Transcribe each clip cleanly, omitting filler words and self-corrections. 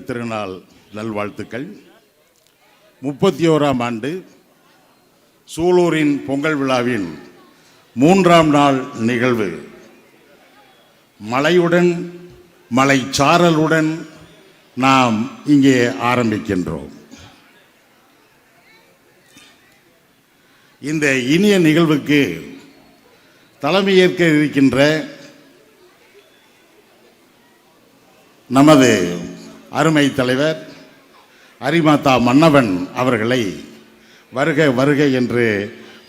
திருநாள் நல்வாழ்த்துக்கள். 31ஆம் ஆண்டு சூலூரின் பொங்கல் விழாவின் 3ஆம் நாள் நிகழ்வு மழையுடன் மலைச்சாரலுடன் நாம் இங்கே ஆரம்பிக்கின்றோம். இந்த இனிய நிகழ்வுக்கு தலைமையேற்க இருக்கின்ற நமது அருமை தலைவர் அரிமாதா மன்னவன் அவர்களை வருக வருக என்று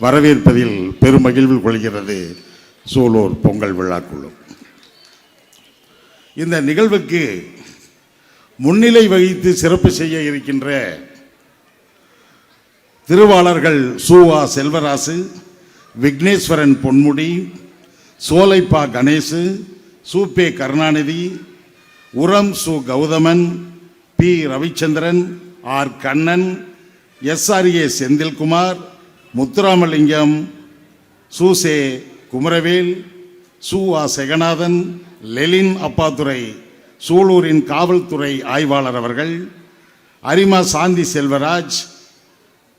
வரவேற்பதில் பெருமகிழ்வு கொள்கிறது சூலூர் பொங்கல் விழா குழு. இந்த நிகழ்வுக்கு முன்னிலை வகித்து சிறப்பு செய்ய இருக்கின்ற திருவாளர்கள் சூவா செல்வராசு, விக்னேஸ்வரன் பொன்முடி, சோலைப்பா கணேசு, சூப்பே கருணாநிதி, உரம் சு Gauthaman, P Ravichandran, R Kannan, SRA Senthilkumar, Muthuramalingam, சூசே குமரவேல், சூவா செகநாதன், லெலின் அப்பாதுரை, சூலூரின் காவல்துறை ஆய்வாளர் அவர்கள், அரிமா சாந்தி செல்வராஜ்,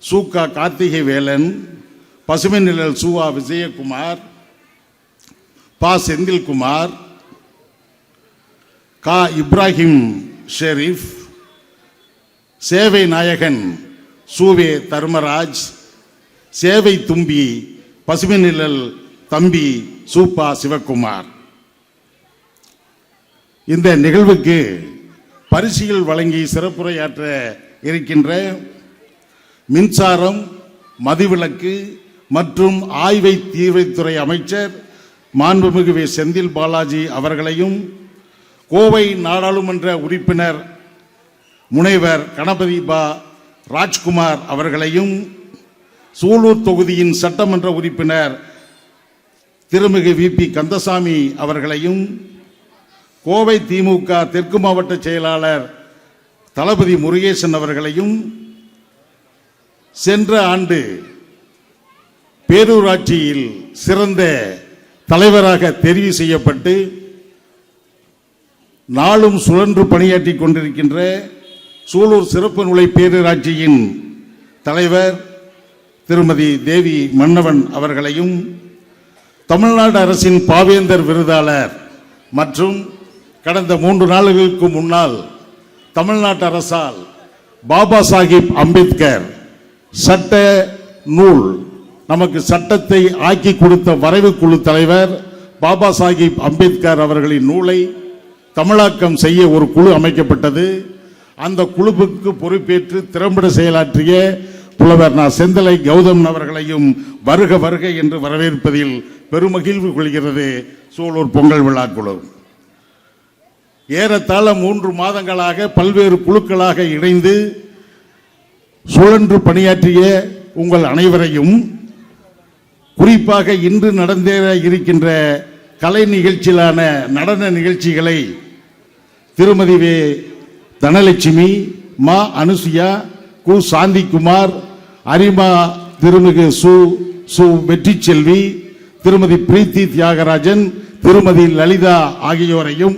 சூக்கா கார்த்திகை வேலன், பசுமை நிழல் சூவா விஜயகுமார், பா செந்தில்குமார், கா இப்ராஹிம் ஷெரீப், சேவை நாயகன் சூவே தர்மராஜ், சேவை தும்பி பசுமை நிழல் தம்பி சூப்பா சிவகுமார். இந்த நிகழ்வுக்கு பரிசுகள் வழங்கி சிறப்புரையாற்ற இருக்கின்ற மின்சாரம், மதுவிலக்கு மற்றும் ஆய்வை தீர்வைத்துறை அமைச்சர் மாண்புமிகு செந்தில் பாலாஜி அவர்களையும், கோவை நாடாளுமன்ற உறுப்பினர் முனைவர் கணபதி பா ராஜ்குமார் அவர்களையும், சூலூர் தொகுதியின் சட்டமன்ற உறுப்பினர் திருமிகு VP கந்தசாமி அவர்களையும், கோவை திமுக தெற்கு மாவட்ட செயலாளர் தளபதி முருகேசன் அவர்களையும், சென்ற ஆண்டு பேரூராட்சியில் சிறந்த தலைவராக தெரிவு செய்யப்பட்டு நாளும் சுழன்று பணியாற்றி கொண்டிருக்கின்ற சூலூர் சிறப்பு நுழை பேரூராட்சியின் தலைவர் திருமதி தேவி மன்னவன் அவர்களையும், தமிழ்நாடு அரசின் பாவேந்தர் விருதாளர் மற்றும் கடந்த 3 நாட்களுக்கு முன்னால் தமிழ்நாட்டு அரசால் பாபா சாஹிப் அம்பேத்கர் சட்ட நூல் நமக்கு சட்டத்தை ஆக்கி கொடுத்த வரைவு குழு தலைவர் பாபா சாஹிப் அம்பேத்கர் அவர்களின் நூலை தமிழாக்கம் செய்ய ஒரு குழு அமைக்கப்பட்டது. அந்த குழுவுக்கு பொறுப்பேற்று திறம்பட செயலாற்றிய புலவர் செந்தலை கௌதம் அவர்களையும் வருக வருக என்று வரவேற்பதில் பெருமகிழ்வு கொள்கிறது சூலூர் பொங்கல் விழா குழு. ஏறத்தாழ 3 மாதங்களாக பல்வேறு குழுக்களாக இணைந்து சுழன்று பணியாற்றிய உங்கள் அனைவரையும், குறிப்பாக இன்று நடந்தேற இருக்கின்ற கலை நிகழ்ச்சியிலான நடன நிகழ்ச்சிகளை திருமதி வே தனலட்சுமி, மா அனுசுயா, கு சாந்திக்குமார், அரிமா திருமிகு சு வெற்றி செல்வி, திருமதி பிரீத்தி தியாகராஜன், திருமதி லலிதா ஆகியோரையும்,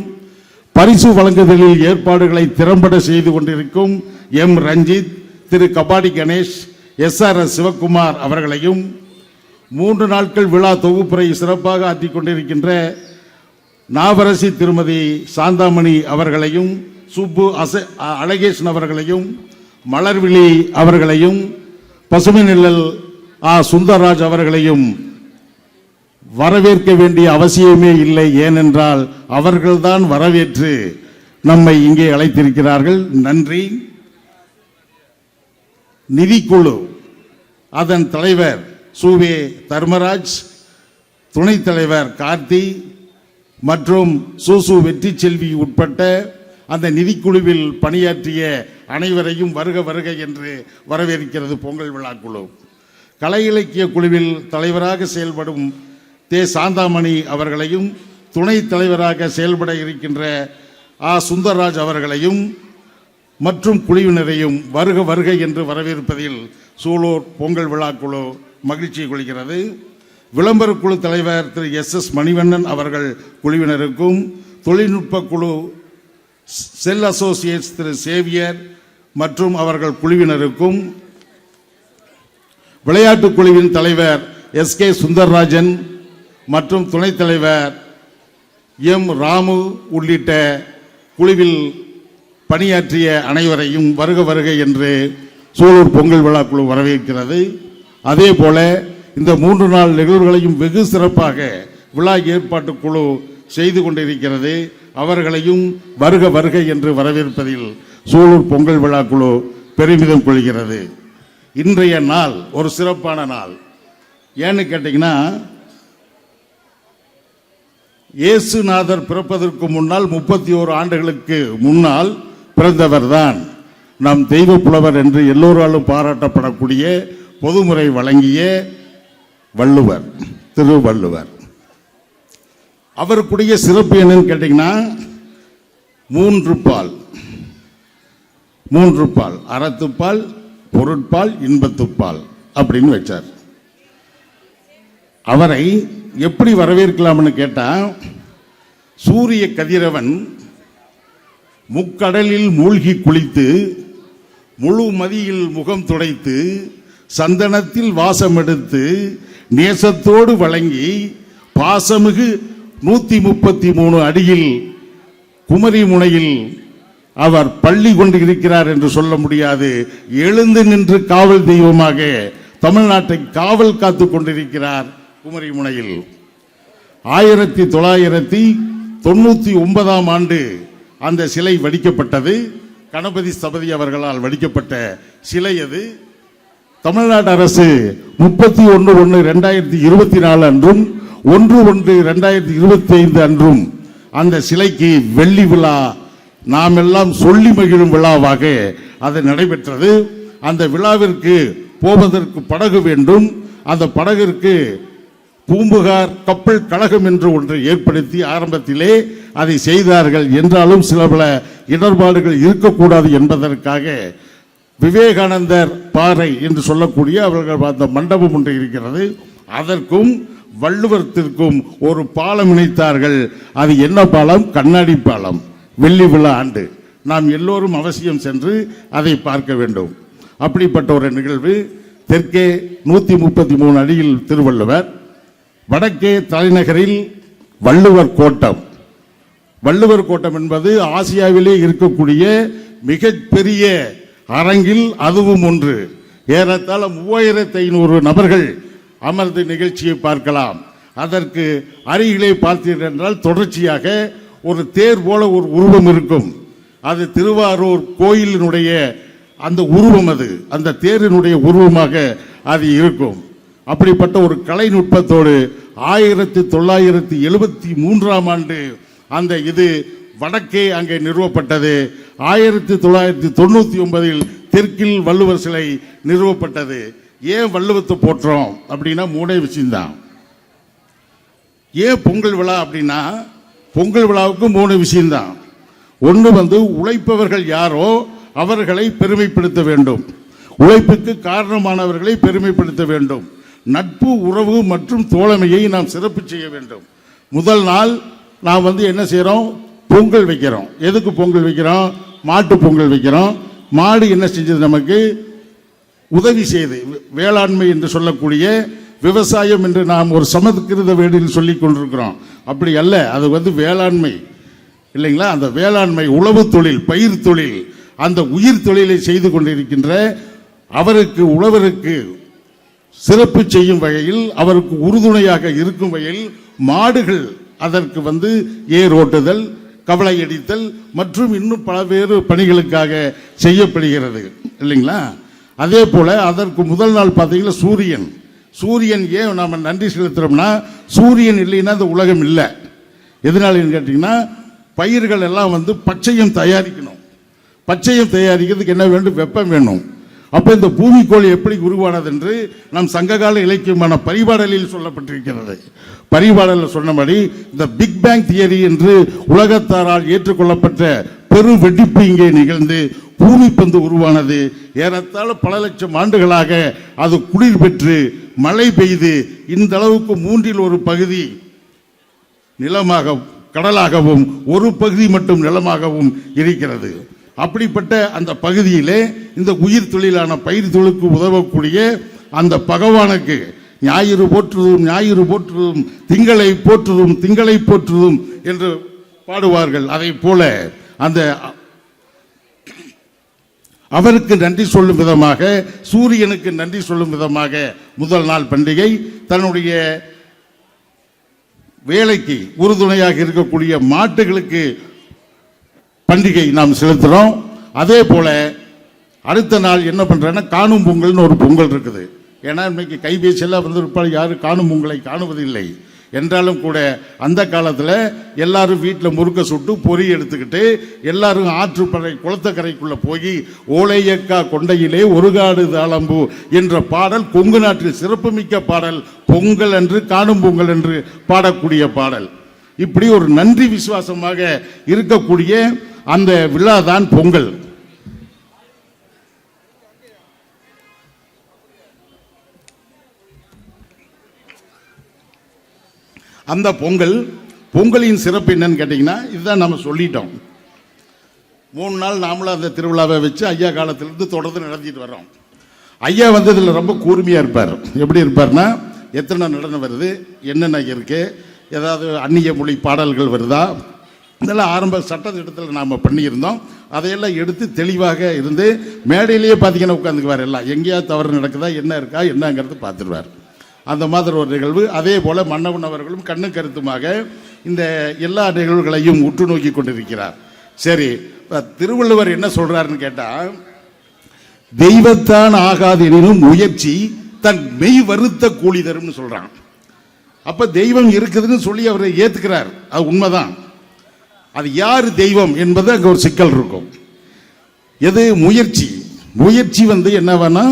பரிசு வழங்குதலில் ஏற்பாடுகளை திறம்பட செய்து கொண்டிருக்கும் M ரஞ்சித், திரு கபாடி கணேஷ், SRS சிவகுமார் அவர்களையும், 3 நாட்கள் விழா தொகுப்புரை சிறப்பாக ஆற்றிக் கொண்டிருக்கின்ற நாவரசி திருமதி சாந்தாமணி அவர்களையும், சுப்பு அழகேசன் அவர்களையும், மலர்விழி அவர்களையும், பசுமை நிழல் சுந்தரராஜ் அவர்களையும் வரவேற்க வேண்டிய அவசியமே இல்லை. ஏனென்றால் அவர்கள்தான் வரவேற்று நம்மை இங்கே அழைத்திருக்கிறார்கள். நன்றி. நிதிக்குழு, அதன் தலைவர் சூவே தர்மராஜ், துணைத் தலைவர் கார்த்தி மற்றும் சூசு வெற்றி செல்வி உட்பட்ட அந்த நிதிக்குழுவில் பணியாற்றிய அனைவரையும் வருக வருக என்று வரவேற்கிறது பொங்கல் விழா குழு. கலை இலக்கிய குழுவில் தலைவராக செயல்படும் சாந்தாமணி அவர்களையும், துணைத் தலைவராக செயல்பட இருக்கின்ற சுந்தரராஜ் அவர்களையும் மற்றும் குழுவினரையும் வருக வருக என்று வரவேற்பதில் சூலூர் பொங்கல் விழா குழு மகிழ்ச்சி கொள்கிறது. விளம்பர குழு தலைவர் திரு SS மணிவண்ணன் அவர்கள் குழுவினருக்கும், தொழில்நுட்ப குழு செல் அசோசியேட்ஸ் திரு சேவியர் மற்றும் அவர்கள் குழுவினருக்கும், விளையாட்டுக் குழுவின் தலைவர் எஸ்.கே. சுந்தர்ராஜன் மற்றும் துணைத் தலைவர் எம். ராமு உள்ளிட்ட குழுவில் பணியாற்றிய அனைவரையும் வருக வருக என்று சூலூர் பொங்கல் விழா குழு வரவேற்கிறது. அதே போல இந்த 3 நாள் நிகழ்வுகளையும் வெகு சிறப்பாக விழா ஏற்பாட்டு குழு செய்து கொண்டிருக்கிறது. அவர்களையும் வருக வருக என்று வரவேற்பதில் சூலூர் பொங்கல் விழா குழு பெருமிதம் கொள்கிறது. இன்றைய நாள் ஒரு சிறப்பான நாள். ஏன்னு கேட்டீங்கன்னா, இயேசுநாதர் பிறப்பதற்கு முன்னால் 31 ஆண்டுகளுக்கு முன்னால் பிறந்தவர் தான் நம் தெய்வ புலவர் என்று எல்லோராலும் பாராட்டப்படக்கூடிய பொதுமுறை வழங்கிய வள்ளுவர், திருவள்ளுவர். அவருக்குரிய சிறப்பு என்னன்னு கேட்டீங்கன்னா, 3 பால், அறத்துப்பால், பொருட்பால், இன்பத்துப்பால் அப்படின்னு வச்சார். அவரை எப்படி வரவேற்கலாம்னு கேட்டா, சூரிய கதிரவன் முக்கடலில் மூழ்கி குளித்து முழு மதியில் முகம் துடைத்து சந்தனத்தில் வாசம் எடுத்து நேசத்தோடு வழங்கி பாசமிகு 133 அடியில் குமரி முனையில் அவர் பள்ளி கொண்டு இருக்கிறார் என்று சொல்ல முடியாது. எழுந்து நின்று காவல் தெய்வமாக தமிழ்நாட்டை காவல் காத்து கொண்டிருக்கிறார் குமரி முனையில். 1999 ஆண்டு அந்த சிலை வடிக்கப்பட்டது. கணபதி ஸ்தபதி அவர்களால் வடிக்கப்பட்ட சிலை அது. தமிழ்நாடு அரசு 31/1/2024 அன்றும் 1/1/2025 அன்றும் அந்த சிலைக்கு வெள்ளி விழா, நாம் எல்லாம் சொல்லி மகிழும் விழாவாக அது நடைபெற்றது. அந்த விழாவிற்கு போவதற்கு படகு வேண்டும். அந்த படகிற்கு பூம்புகார் கப்பல் கழகம் என்று ஒன்று ஏற்படுத்தி ஆரம்பத்திலே அதை செய்தார்கள். என்றாலும் சில பல இடர்பாடுகள் இருக்கக்கூடாது என்பதற்காக விவேகானந்தர் பாறை என்று சொல்லக்கூடிய அவர்கள் அந்த மண்டபம் ஒன்று இருக்கிறது. அதற்கும் வள்ளுவத்திற்கும் ஒரு பாலம் இணைத்தார்கள். அது என்ன பாலம்? கண்ணாடி பாலம். வெள்ளி விழா ஆண்டு நாம் எல்லோரும் அவசியம் சென்று அதை பார்க்க வேண்டும். அப்படிப்பட்ட ஒரு நிகழ்வு. தெற்கே 133 அடியில் திருவள்ளுவர், வடக்கே தலைநகரில் வள்ளுவர் கோட்டம். வள்ளுவர் கோட்டம் என்பது ஆசியாவிலே இருக்கக்கூடிய மிகப்பெரிய அரங்கில் அதுவும் ஒன்று. ஏறத்தாழ 3500 நபர்கள் அமர்ந்து நிகழ்ச்சியை பார்க்கலாம். அதற்கு அருகிலே பார்த்தீர்கள் என்றால் தொடர்ச்சியாக ஒரு தேர் போல ஒரு உருவம் இருக்கும். அது திருவாரூர் கோயிலினுடைய அந்த உருவம், அது அந்த தேரினுடைய உருவமாக அது இருக்கும். அப்படிப்பட்ட ஒரு கலை நுட்பத்தோடு 1973 ஆண்டு அந்த இது வடக்கே அங்கே நிறுவப்பட்டது. 1999 தெற்கில் வள்ளுவர் சிலை நிறுவப்பட்டது. ஏன் வள்ளுவத்தை போற்றோம் அப்படின்னா 3 விஷயம்தான். ஏன் பொங்கல் விழா அப்படின்னா, பொங்கல் விழாவுக்கு 3 விஷயம்தான். ஒன்று உழைப்பவர்கள் யாரோ அவர்களை பெருமைப்படுத்த வேண்டும். உழைப்புக்கு காரணமானவர்களை பெருமைப்படுத்த வேண்டும். நட்பு, உறவு மற்றும் தோழமையை நாம் சிறப்பு செய்ய வேண்டும். முதல் நாள் நாம் என்ன செய்கிறோம்? பொங்கல் வைக்கிறோம். எதுக்கு பொங்கல் வைக்கிறோம்? மாட்டு பொங்கல் வைக்கிறோம். மாடு என்ன செஞ்சது? நமக்கு உதவி செய்து, வேளாண்மை என்று சொல்லக்கூடிய விவசாயம் என்று நாம் ஒரு சமஸ்கிருத வேடில் சொல்லிக் கொண்டிருக்கிறோம். அப்படி அல்ல, அது வேளாண்மை இல்லைங்களா? அந்த வேளாண்மை, உழவு தொழில், பயிர் தொழில், அந்த உயிர் தொழிலை செய்து கொண்டிருக்கின்ற அவருக்கு, உழவருக்கு சிறப்பு செய்யும் வகையில், அவருக்கு உறுதுணையாக இருக்கும் வகையில் மாடுகள் அதற்கு ஏர் ஓட்டுதல், கவலை அடித்தல் மற்றும் இன்னும் பல்வேறு பணிகளுக்காக செய்யப்படுகிறது இல்லைங்களா? அதே போல அதற்கு முதல் நாள் பார்த்தீங்கன்னா சூரியன் ஏன் நாம் நன்றி செலுத்துறோம்னா, சூரியன் இல்லைன்னா இந்த உலகம் இல்லை. எதனாலன்னு கேட்டீங்கன்னா, பயிர்கள் எல்லாம் பச்சையம் தயாரிக்கணும். பச்சையம் தயாரிக்கிறதுக்கு என்ன வேண்டும்? வெப்பம் வேணும். அப்ப இந்த பூமிக்கோள் எப்படி உருவானது என்று நம் சங்ககால இலக்கியமான பரிபாடலில் சொல்லப்பட்டிருக்கிறது. பரிபாடலில் சொன்னபடி இந்த பிக் பேங் தியரி என்று உலகத்தாரால் ஏற்றுக்கொள்ளப்பட்ட பெரு வெடிப்பு இங்கே நிகழ்ந்து பூமி பந்து உருவானது. ஏறத்தாழ பல லட்சம் ஆண்டுகளாக அது குளிர் பெற்று மழை பெய்து இந்த அளவுக்கு 1/3 பகுதி நிலமாக கடலாகவும் ஒரு பகுதி மட்டும் நிலமாகவும் இருக்கிறது. அப்படிப்பட்ட அந்த பகுதியிலே இந்த உயிர் தொழிலான பயிர் தொழிலுக்கு உதவக்கூடிய அந்த பகவானுக்கு ஞாயிறு போற்றுதும் ஞாயிறு போற்றுதும் திங்களை போற்றுதும் திங்களை போற்றுதும் என்று பாடுவார்கள். அதை போல அந்த அவருக்கு நன்றி சொல்லும் விதமாக, சூரியனுக்கு நன்றி சொல்லும் விதமாக முதல் நாள் பண்டிகை, தன்னுடைய வேலைக்கு உறுதுணையாக இருக்கக்கூடிய மாட்டுகளுக்கு பண்டிகை நாம் செலுத்துகிறோம். அதே போல அடுத்த நாள் என்ன பண்றேன்னா காணும் பொங்கல்னு ஒரு பொங்கல் இருக்குது. ஏன்னா இன்னைக்கு கைபேசியெல்லாம் வந்திருப்பால் யாரும் காணும் பொங்கலை காணுவதில்லை என்றாலும் கூட அந்த காலத்தில் எல்லாரும் வீட்டில் முறுக்க சுட்டு பொறி எடுத்துக்கிட்டு எல்லாரும் ஆற்றுப்படை குளத்தக்கரைக்குள்ள போய் ஓலையக்கா கொண்டையிலே ஒருகாடு தாளம்பு என்ற பாடல் கொங்கு நாட்டில் சிறப்புமிக்க பாடல். பொங்கல் என்று காணும் பொங்கல் என்று பாடக்கூடிய பாடல். இப்படி ஒரு நன்றி விசுவாசமாக இருக்கக்கூடிய அந்த விழாதான் பொங்கல். அந்த பொங்கலின் சிறப்பு என்னன்னு கேட்டீங்கன்னா, இதுதான் நம்ம சொல்லிட்டோம். 3 நாள் நாமளும் அந்த திருவிழாவை வச்சு ஐயா காலத்திலிருந்து தொடர்ந்து நடத்திட்டு வர்றோம். ஐயா வந்து இதில் ரொம்ப கூர்மையாக இருப்பார். எப்படி இருப்பார்னா, எத்தனை நடனம் வருது, என்னென்ன இருக்கு, ஏதாவது அந்நிய மொழி பாடல்கள் வருதா, இதெல்லாம் ஆரம்ப சட்டத்திட்டத்தில் நாம் பண்ணியிருந்தோம். அதையெல்லாம் எடுத்து தெளிவாக இருந்து மேடையிலேயே பார்த்தீங்கன்னா உட்காந்துக்குவார். எல்லாம் எங்கேயாவது தவறு நடக்குதா, என்ன இருக்கா என்னங்கிறது பார்த்துருவார். அந்த மாதிரி ஒரு நிகழ்வு. அதே போல் மன்னவன் அவர்களும் கண்ணு கருத்துமாக இந்த எல்லா நிகழ்வுகளையும் உற்று நோக்கி கொண்டிருக்கிறார். சரி, திருவள்ளுவர் என்ன சொல்றாருன்னு கேட்டால், தெய்வத்தான் ஆகாது எனினும் முயற்சி தன் மெய் வருத்த கூலி தரும்னு சொல்றான். அப்ப தெய்வம் இருக்குதுன்னு சொல்லி அவரை ஏத்துக்கிறார். அது உண்மைதான். அது யார் தெய்வம் என்பது அங்கே ஒரு சிக்கல் இருக்கும். எது முயற்சி? முயற்சி வந்து என்னவனா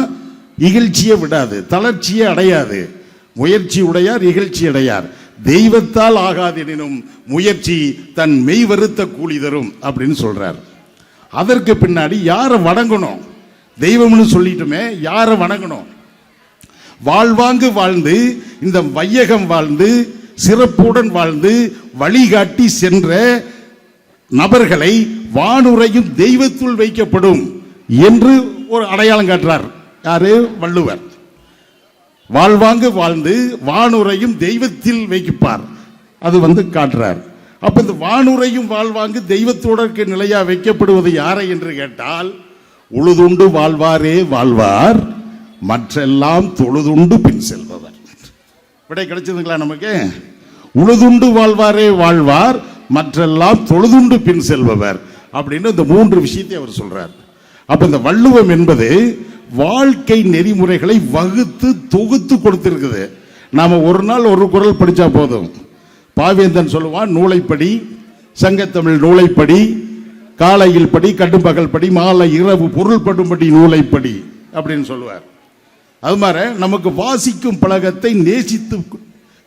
இகழ்ச்சியை விடாது, தளர்ச்சியை அடையாது. முயற்சி உடையார் இகழ்ச்சி அடையார். தெய்வத்தால் ஆகாது எனினும் முயற்சி தன் மெய் வருத்த கூலி தரும் அப்படின்னு சொல்றார். அதற்கு பின்னாடி யாரை வணங்கணும்? தெய்வம்னு சொல்லிட்டுமே, யாரை வணங்கணும்? வாழ்வாங்கு வாழ்ந்து இந்த வையகம் வாழ்ந்து சிறப்புடன் வாழ்ந்து வழிகாட்டி சென்ற நபர்களை வானுரையும் தெய்வத்துள் வைக்கப்படும் என்று ஒரு அடையாளம் காட்டுறார். யாரு? வள்ளுவர். வாழ்வாங்கு வாழ்ந்து வானுரையும் தெய்வத்தில் வைப்பார், அது வந்து காட்டுறார். அப்ப இந்த வானுரையும் வாழ்வாங்கு தெய்வத்தோட நிலையா வைக்கப்படுவது யாரை என்று கேட்டால், உழுதுண்டு வாழ்வாரே வாழ்வார், மற்றெல்லாம் தொழுதுண்டு பின் செல்பவர். விடை கிடைச்சதுங்களா நமக்கு? உழுதுண்டு வாழ்வாரே வாழ்வார், மற்றெல்லாம் தொழுதுண்டு பின் செல்பவர் அப்படின்னு இந்த 3 விஷயத்தை அவர் சொல்றார். அப்ப இந்த வள்ளுவம் என்பது வாழ்க்கை நெறிமுறைகளை வகுத்து தொகுத்து கொடுத்திருக்குது. நாம ஒரு நாள் ஒரு குறள் படிச்சா போதும். பாவேந்தன் சொல்லுவான், நூலைப்படி, சங்கத்தமிழ் நூலைப்படி, காலையில் படி, கட்டுப்பகல் படி, மாலை இரவு பொருள் படும்படி நூலைப்படி அப்படின்னு சொல்லுவார். அது மாதிரி நமக்கு வாசிக்கும் பழக்கத்தை நேசித்து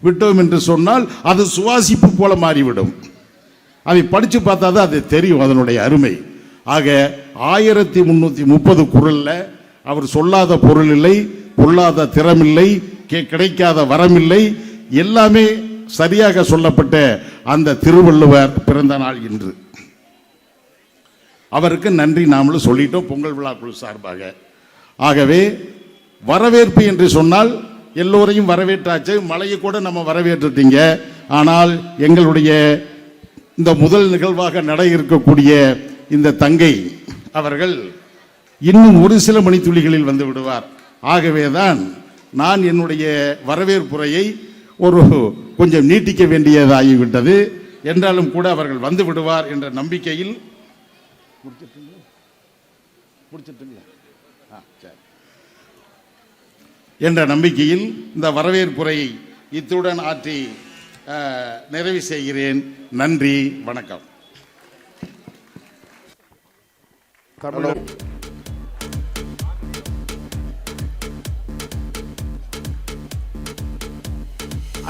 விட்டோம் என்று சொன்னால் அது சுவாசிப்பு போல மாறிவிடும். அதை படிச்சு பார்த்தா தான் அது தெரியும் அதனுடைய அருமை. ஆக 1330 குறள்ல அவர் சொல்லாத பொருள் இல்லை, பொல்லாத திறமில்லை, கிடைக்காத வரமில்லை, எல்லாமே சரியாக சொல்லப்பட்ட அந்த திருவள்ளுவர் பிறந்த நாள் இன்று. அவருக்கு நன்றி நாமளும் சொல்லிட்டோம் பொங்கல் விழா குழு சார்பாக. ஆகவே வரவேற்பு என்று சொன்னால் எல்லோரையும் வரவேற்றாச்சு. மழையை கூட நம்ம வரவேற்றுட்டீங்க. ஆனால் எங்களுடைய இந்த முதல் நிகழ்வாக நட இருக்கக்கூடிய இந்த தங்கை அவர்கள் இன்னும் ஒரு சில மணித்துளிகளில் வந்து விடுவார். ஆகவேதான் நான் என்னுடைய வரவேற்புரையை ஒரு கொஞ்சம் நீட்டிக்க வேண்டியதாகிவிட்டது. என்றாலும் கூட அவர்கள் வந்து விடுவார் என்ற நம்பிக்கையில் என்ற நம்பிக்கையில் இந்த வரவேற்புரையை இத்துடன் ஆற்றி நிறைவு செய்கிறேன். நன்றி, வணக்கம்.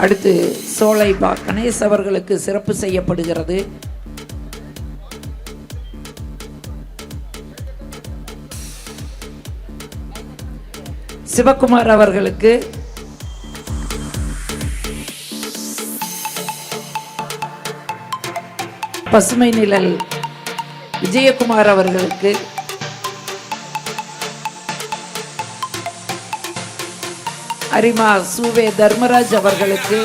அடுத்து சோலை பா கணேஷ் அவர்களுக்கு சிறப்பு செய்யப்படுகிறது. சிவகுமார் அவர்களுக்கு பசுமை நிழல் விஜயகுமார் அவர்களுக்கு, அரிமா சூவே தர்மராஜ் அவர்களுக்கு,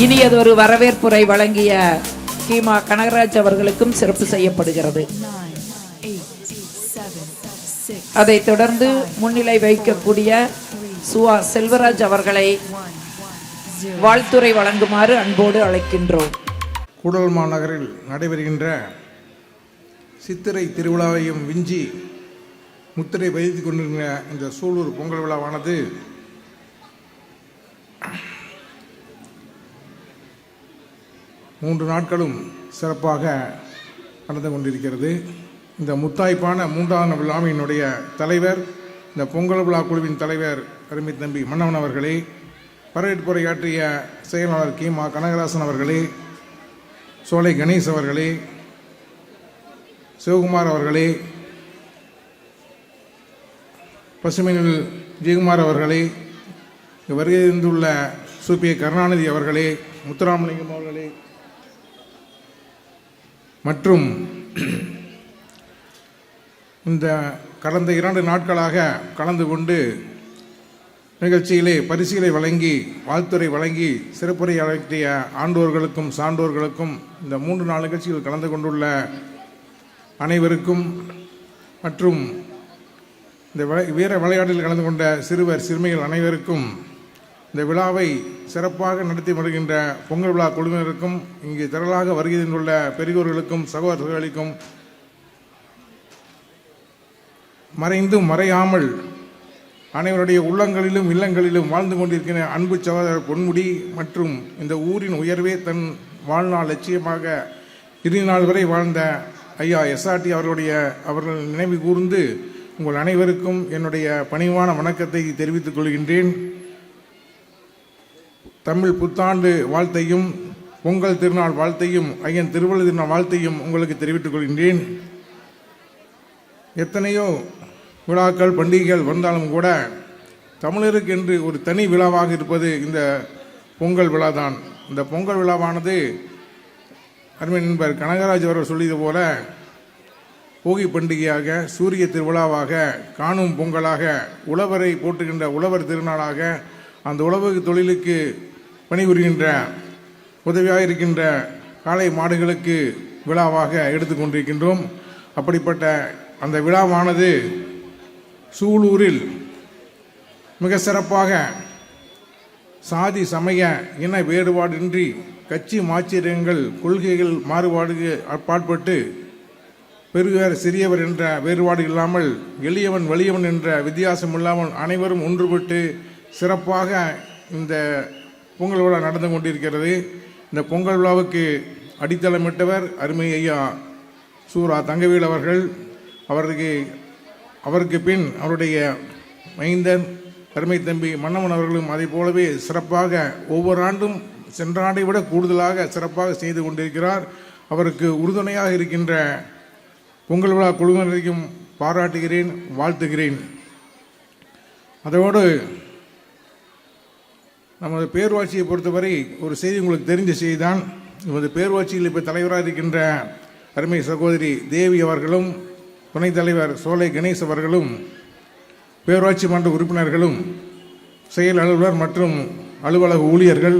இனியதொரு வரவேற்புரை வழங்கிய கீமா கனகராஜ் அவர்களுக்கும் சிறப்பு செய்யப்படுகிறது. அதைத் தொடர்ந்து முன்னிலை வைக்கக்கூடிய சுவா செல்வராஜ் அவர்களை வாழ்த்துரை வழங்குமாறு அன்போடு அழைக்கின்றோம். கூடல் மாநகரில் நடைபெறுகின்ற சித்திரை திருவிழாவையும் விஞ்சி முத்திரை பதித்துக் கொண்டிருக்கிற இந்த சூலூர் பொங்கல் விழாவானது மூன்று நாட்களும் சிறப்பாக நடந்து கொண்டிருக்கிறது. இந்த முத்தாய்ப்பான மூன்றாவது விழாவினுடைய தலைவர், இந்த பொங்கல் விழா குழுவின் தலைவர் அருமை தம்பி மன்னவன் அவர்களே, வரவேற்புரையாற்றிய செயலாளர் கீமா கனகராசன் அவர்களே, சோலை கணேஷ் அவர்களே, சிவகுமார் அவர்களே, பசுமையில் ஜெயக்குமார் அவர்களே, வருகை இருந்துள்ள சூப்பிய கருணாநிதி அவர்களே, முத்துராமலிங்கம் அவர்களே மற்றும் இந்த கடந்த 2 நாட்களாக கலந்து கொண்டு நிகழ்ச்சியிலே பரிசுகளை வழங்கி வாழ்த்துரை வழங்கி சிறப்புரை அழைத்திய ஆண்டோர்களுக்கும் சான்றோர்களுக்கும் இந்த 3 நாள் நிகழ்ச்சியில் கலந்து கொண்டுள்ள அனைவருக்கும் மற்றும் இந்த வீர விளையாட்டில் கலந்து கொண்ட சிறுவர் சிறுமிகள் அனைவருக்கும் இந்த விழாவை சிறப்பாக நடத்தி வருகின்ற பொங்கல் விழா குழுவினருக்கும் இங்கு திரளாக வருகை தந்துள்ள பெரியோர்களுக்கும் சகோதரர்களுக்கும் மறைந்தும் மறையாமல் அனைவருடைய உள்ளங்களிலும் இல்லங்களிலும் வாழ்ந்து கொண்டிருக்கிற அன்பு சகோதரர் பொன்முடி மற்றும் இந்த ஊரின் உயர்வே தன் வாழ்நாள் லட்சியமாக 20 நாள் வரை வாழ்ந்த ஐயா எஸ்ஆர்டி அவர்கள் நினைவு கூர்ந்து உங்கள் அனைவருக்கும் என்னுடைய பணிவான வணக்கத்தை தெரிவித்துக் கொள்கின்றேன். தமிழ் புத்தாண்டு வாழ்த்தையும் பொங்கல் திருநாள் வாழ்த்தையும் ஐயன் திருவள்ளுவர் திருநாள் வாழ்த்தையும் உங்களுக்கு தெரிவித்துக் கொள்கின்றேன். எத்தனையோ விழாக்கள் பண்டிகைகள் வந்தாலும் கூட தமிழருக்கு என்று ஒரு தனி விழாவாக இருப்பது இந்த பொங்கல் விழா தான். இந்த பொங்கல் விழாவானது அருமை நண்பர் கனகராஜ் அவர்கள் சொல்லியது போல போகி பண்டிகையாக, சூரிய திருவிழாவாக, காணும் பொங்கலாக, உழவரை போற்றுகின்ற உழவர் திருநாளாக, அந்த உழவு தொழிலுக்கு பணிபுரிகின்ற உதவியாக இருக்கின்ற காளை மாடுகளுக்கு விழாவாக எடுத்துக்கொண்டிருக்கின்றோம். அப்படிப்பட்ட அந்த விழாவானது சூலூரில் மிக சிறப்பாக சாதி சமய இன வேறுபாடின்றி கட்சி மாச்சரியங்கள் கொள்கைகள் மாறுபாடுக்கு அப்பாற்பட்டு பெரியவர் சிறியவர் என்ற வேறுபாடு இல்லாமல் எளியவன் வலியவன் என்ற வித்தியாசம் இல்லாமல் அனைவரும் ஒன்றுபட்டு சிறப்பாக இந்த பொங்கல் விழா நடந்து கொண்டிருக்கிறது. இந்த பொங்கல் விழாவுக்கு அடித்தளமிட்டவர் அருமை ஐயா சூரா தங்கவேல் அவர்கள். அவருக்கு பின் அவருடைய மைந்தன் அருமை தம்பி மன்னவன் அவர்களும் அதை போலவே சிறப்பாக ஒவ்வொரு ஆண்டும் சென்ற ஆண்டை விட கூடுதலாக சிறப்பாக செய்து கொண்டிருக்கிறார். அவருக்கு உறுதுணையாக இருக்கின்ற பொங்கல் விழா குழுவினரையும் பாராட்டுகிறேன், வாழ்த்துகிறேன். அதோடு நமது பேரூராட்சியை பொறுத்தவரை ஒரு செய்தி உங்களுக்கு தெரிஞ்ச செய்தி தான். நமது பேரூராட்சியில் இப்போ தலைவராக இருக்கின்ற அருமை சகோதரி தேவி அவர்களும், துணைத் தலைவர் சோலை கணேஷ் அவர்களும், பேரூராட்சி மன்ற உறுப்பினர்களும், செயல் அலுவலர் மற்றும் அலுவலக ஊழியர்கள்,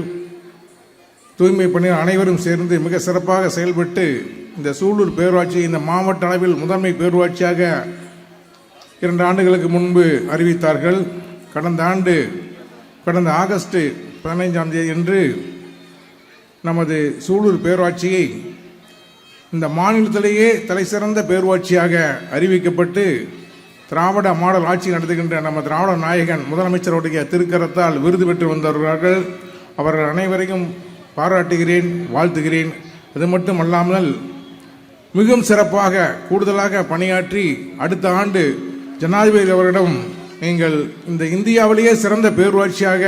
தூய்மை பணியாளர் அனைவரும் சேர்ந்து மிக சிறப்பாக செயல்பட்டு இந்த சூலூர் பேரூராட்சி இந்த மாவட்ட அளவில் முதன்மை பேரூராட்சியாக 2 ஆண்டுகளுக்கு முன்பு அறிவித்தார்கள். கடந்த ஆகஸ்ட் 15ஆம் தேதி அன்று நமது சூலூர் பேரூராட்சியை இந்த மாநிலத்திலேயே தலைசிறந்த பேரூராட்சியாக அறிவிக்கப்பட்டு திராவிட மாடல் ஆட்சி நடத்துகின்ற நம்ம திராவிட நாயகன் முதலமைச்சருடைய திருக்கரத்தால் விருது பெற்று வந்தவர்கள். அவர்கள் அனைவரையும் பாராட்டுகிறேன், வாழ்த்துகிறேன். அது மட்டும் அல்லாமல் மிகவும் சிறப்பாக கூடுதலாக பணியாற்றி அடுத்த ஆண்டு ஜனாதிபதி அவரிடம் நீங்கள் இந்த இந்தியாவிலேயே சிறந்த பேரூராட்சியாக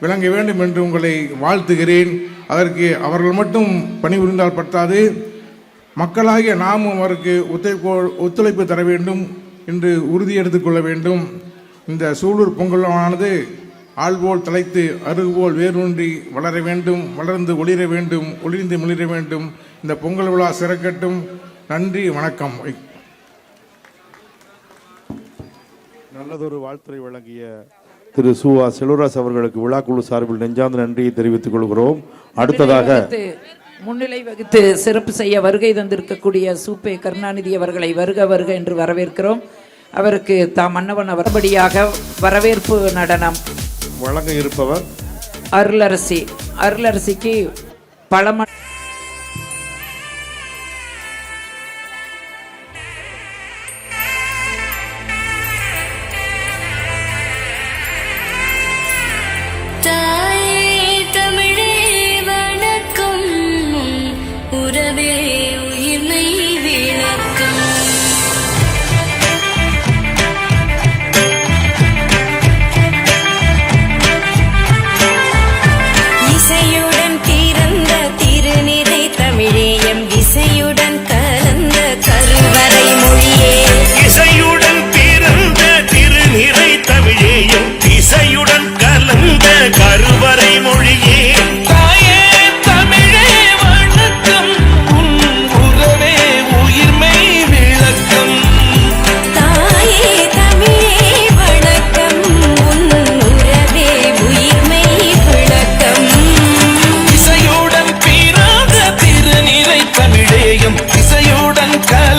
விளங்க வேண்டும் என்று உங்களை வாழ்த்துகிறேன். அதற்கு அவர்கள் மட்டும் பணிபுரிந்தால் பற்றாது, மக்களாகிய நாமும் அவருக்கு ஒத்துழைப்பு தர வேண்டும் என்று உறுதி எடுத்துக்கொள்ள வேண்டும். இந்த சூலூர் பொங்கல் விழாவானது ஆள்போல் தலைத்து அருகுபோல் வேரூன்றி வளர வேண்டும், வளர்ந்து ஒளிர வேண்டும், ஒளிர்ந்து மிளிர வேண்டும். இந்த பொங்கல் விழா சிறக்கட்டும். நன்றி, வணக்கம். நல்லதொரு வாழ்த்துரை வழங்கிய திரு சு.ஆ. செல்வராஜ் அவர்களுக்கு விழாக்குழு சார்பில் நெஞ்சார்ந்த நன்றியை தெரிவித்துக் கொள்கிறோம். அடுத்ததாக முன்னிலை வகித்து சிறப்பு செய்ய வருகை தந்திருக்கக்கூடிய சூப்பே கருணாநிதி அவர்களை வருக வருக என்று வரவேற்கிறோம். அவருக்கு தாம் மன்னவன் அவர்படியாக வரவேற்பு நடனம் வழங்க இருப்பவர் அருளரசி. அருளரசிக்கு பழம கருவறை மொழியே தாயே தமிழே வணக்கம் உன் உறவே உயிர்மை விளக்கம். தாயே தமிழே வணக்கம் உன் உறவே உயிர்மை விளக்கம். இசையுடன் பிறந்த திருநிறை தமிழேயும் இசையுடன் கலந்த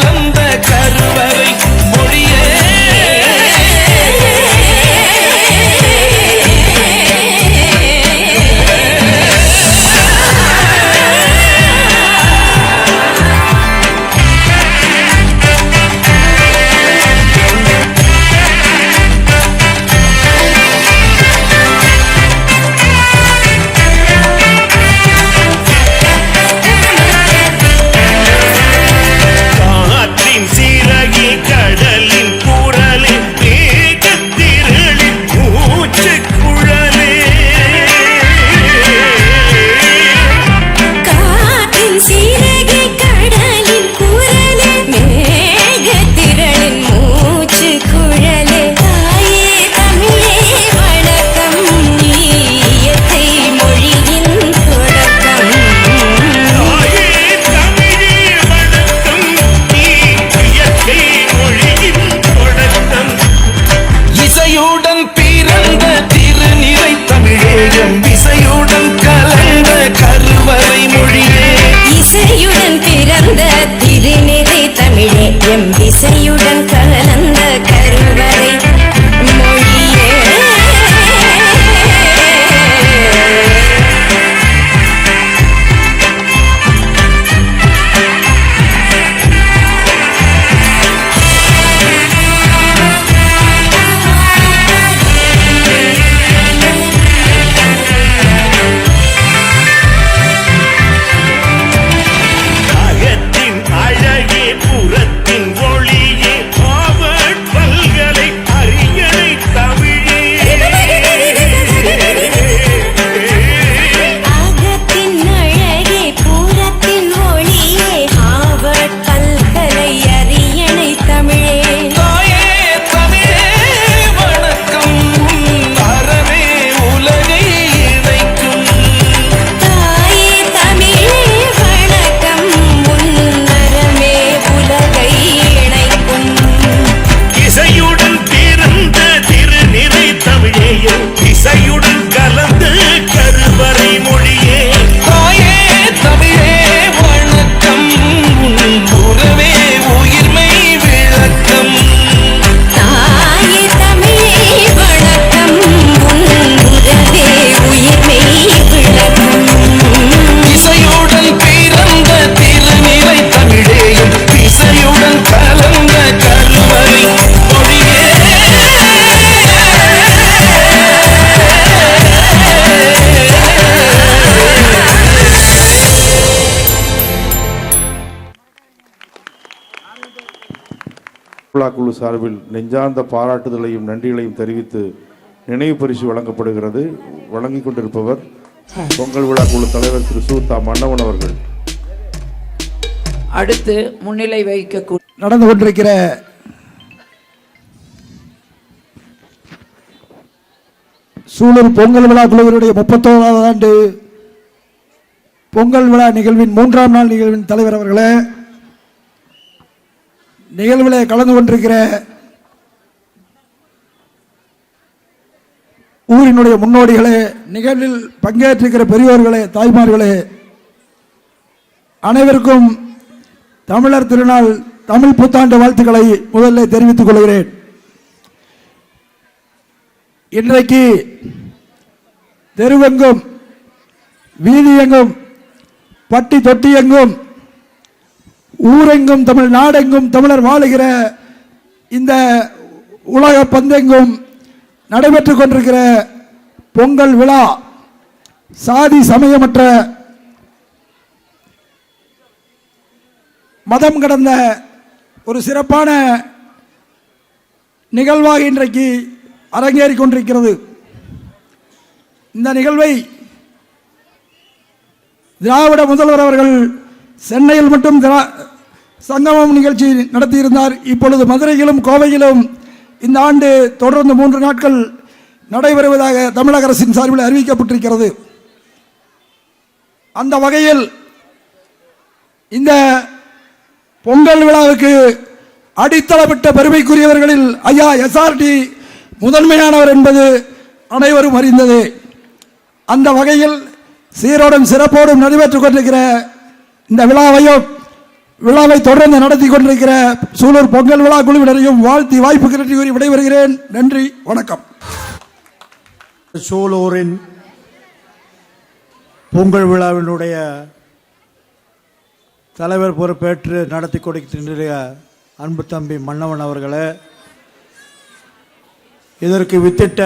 கருவறை மொழியே. இசையுடன் கலந்த கருவறை மொழியே. அகத்தின் அழகே புறத்தின் ஒளியே ஆவட் பல்கலை அரியணை தமிழே. அகத்தின் அழகே புறத்தின் ஒளியே ஆவட் பல்கலை அரியணை தமிழே. தாயே தமிழே வணக்கம் உன் அறவே உலகை இணைக்கும். தாயே தமிழே வணக்கம் உன் அறமே உலகை இணைக்கும். இசையுடன் பிறந்த திருநிறை தமிழேயும் இசையுடன் கலந்த கருவறை மொழியே. தாயே தமிழே வணக்கம் உன் உறவே உயிர்மை விளக்கம். தாயே தமிழே வணக்கம் உன் உறவே உயிர்மை விளக்கம். இசையுடன் பிறந்த திருநிறை தமிழேயும் இசையுடன் கலந்த கருவறை மொழியே. விழாக்குழு சார்பில் நெஞ்சார்ந்த பாராட்டுதலையும் நன்றிகளையும் தெரிவித்து நினைவு பரிசு வழங்கப்படுகிறது. வழங்கிக் கொண்டிருப்பவர் பொங்கல் விழாக்குழு தலைவர் திரு சு.தா. மன்னவன் அவர்கள். அடுத்து முன்னிலை வகிக்க நடந்து கொண்டிருக்கிற சூலூர் பொங்கல் விழா குழுவினுடைய 31வது ஆண்டு பொங்கல் விழா நிகழ்வின் 3ஆம் நாள் நிகழ்வின் தலைவர் அவர்களே, நிகழ்விலே கலந்து கொண்டிருக்கிற ஊரினுடைய முன்னோடிகளே, நிகழ்வில் பங்கேற்றிருக்கிற பெரியோர்களே, தாய்மார்களே, அனைவருக்கும் தமிழர் திருநாள் தமிழ் புத்தாண்டு வாழ்த்துக்களை முதலில் தெரிவித்துக் கொள்கிறேன். இன்றைக்கு தெருவெங்கும் வீதியெங்கும் பட்டி தொட்டியெங்கும் ஊரெங்கும் தமிழ் நாடெங்கும் தமிழர் வாழுகிற இந்த உலக பந்தெங்கும் நடைபெற்றுக் கொண்டிருக்கிற பொங்கல் விழா சாதி சமயமற்ற மதம் கடந்த ஒரு சிறப்பான நிகழ்வாக இன்றைக்கு அரங்கேறி கொண்டிருக்கிறது. இந்த நிகழ்வை திராவிட முதல்வர் அவர்கள் சென்னையில் மட்டும் சங்கமம் நிகழ்ச்சி நடத்தியிருந்தார். இப்பொழுது மதுரையிலும் கோவையிலும் இந்த ஆண்டு தொடர்ந்து 3 நாட்கள் நடைபெறுவதாக தமிழக அரசின் சார்பில் அறிவிக்கப்பட்டிருக்கிறது. அந்த வகையில் இந்த பொங்கல் விழாவுக்கு அடித்தளமிட்ட பெருமைக்குரியவர்களில் ஐயா எஸ்ஆர்டி முதன்மையானவர் என்பது அனைவரும் அறிந்தது. அந்த வகையில் சீரோடும் சிறப்போடும் நடைபெற்றுக் கொண்டிருக்கிற இந்த விழாவை தொடர்ந்து நடத்தி கொண்டிருக்கிற சூலூர் பொங்கல் விழா குழுவினரையும் வாழ்த்தி வாய்ப்புக்கு நன்றி கூறி விடைபெறுகிறேன். நன்றி, வணக்கம். சூலூரின் பொங்கல் விழாவினுடைய தலைவர் பொறுப்பேற்று நடத்தி கொடுக்கின்ற அன்பு தம்பி மன்னவன் அவர்களே, இதற்கு வித்திட்ட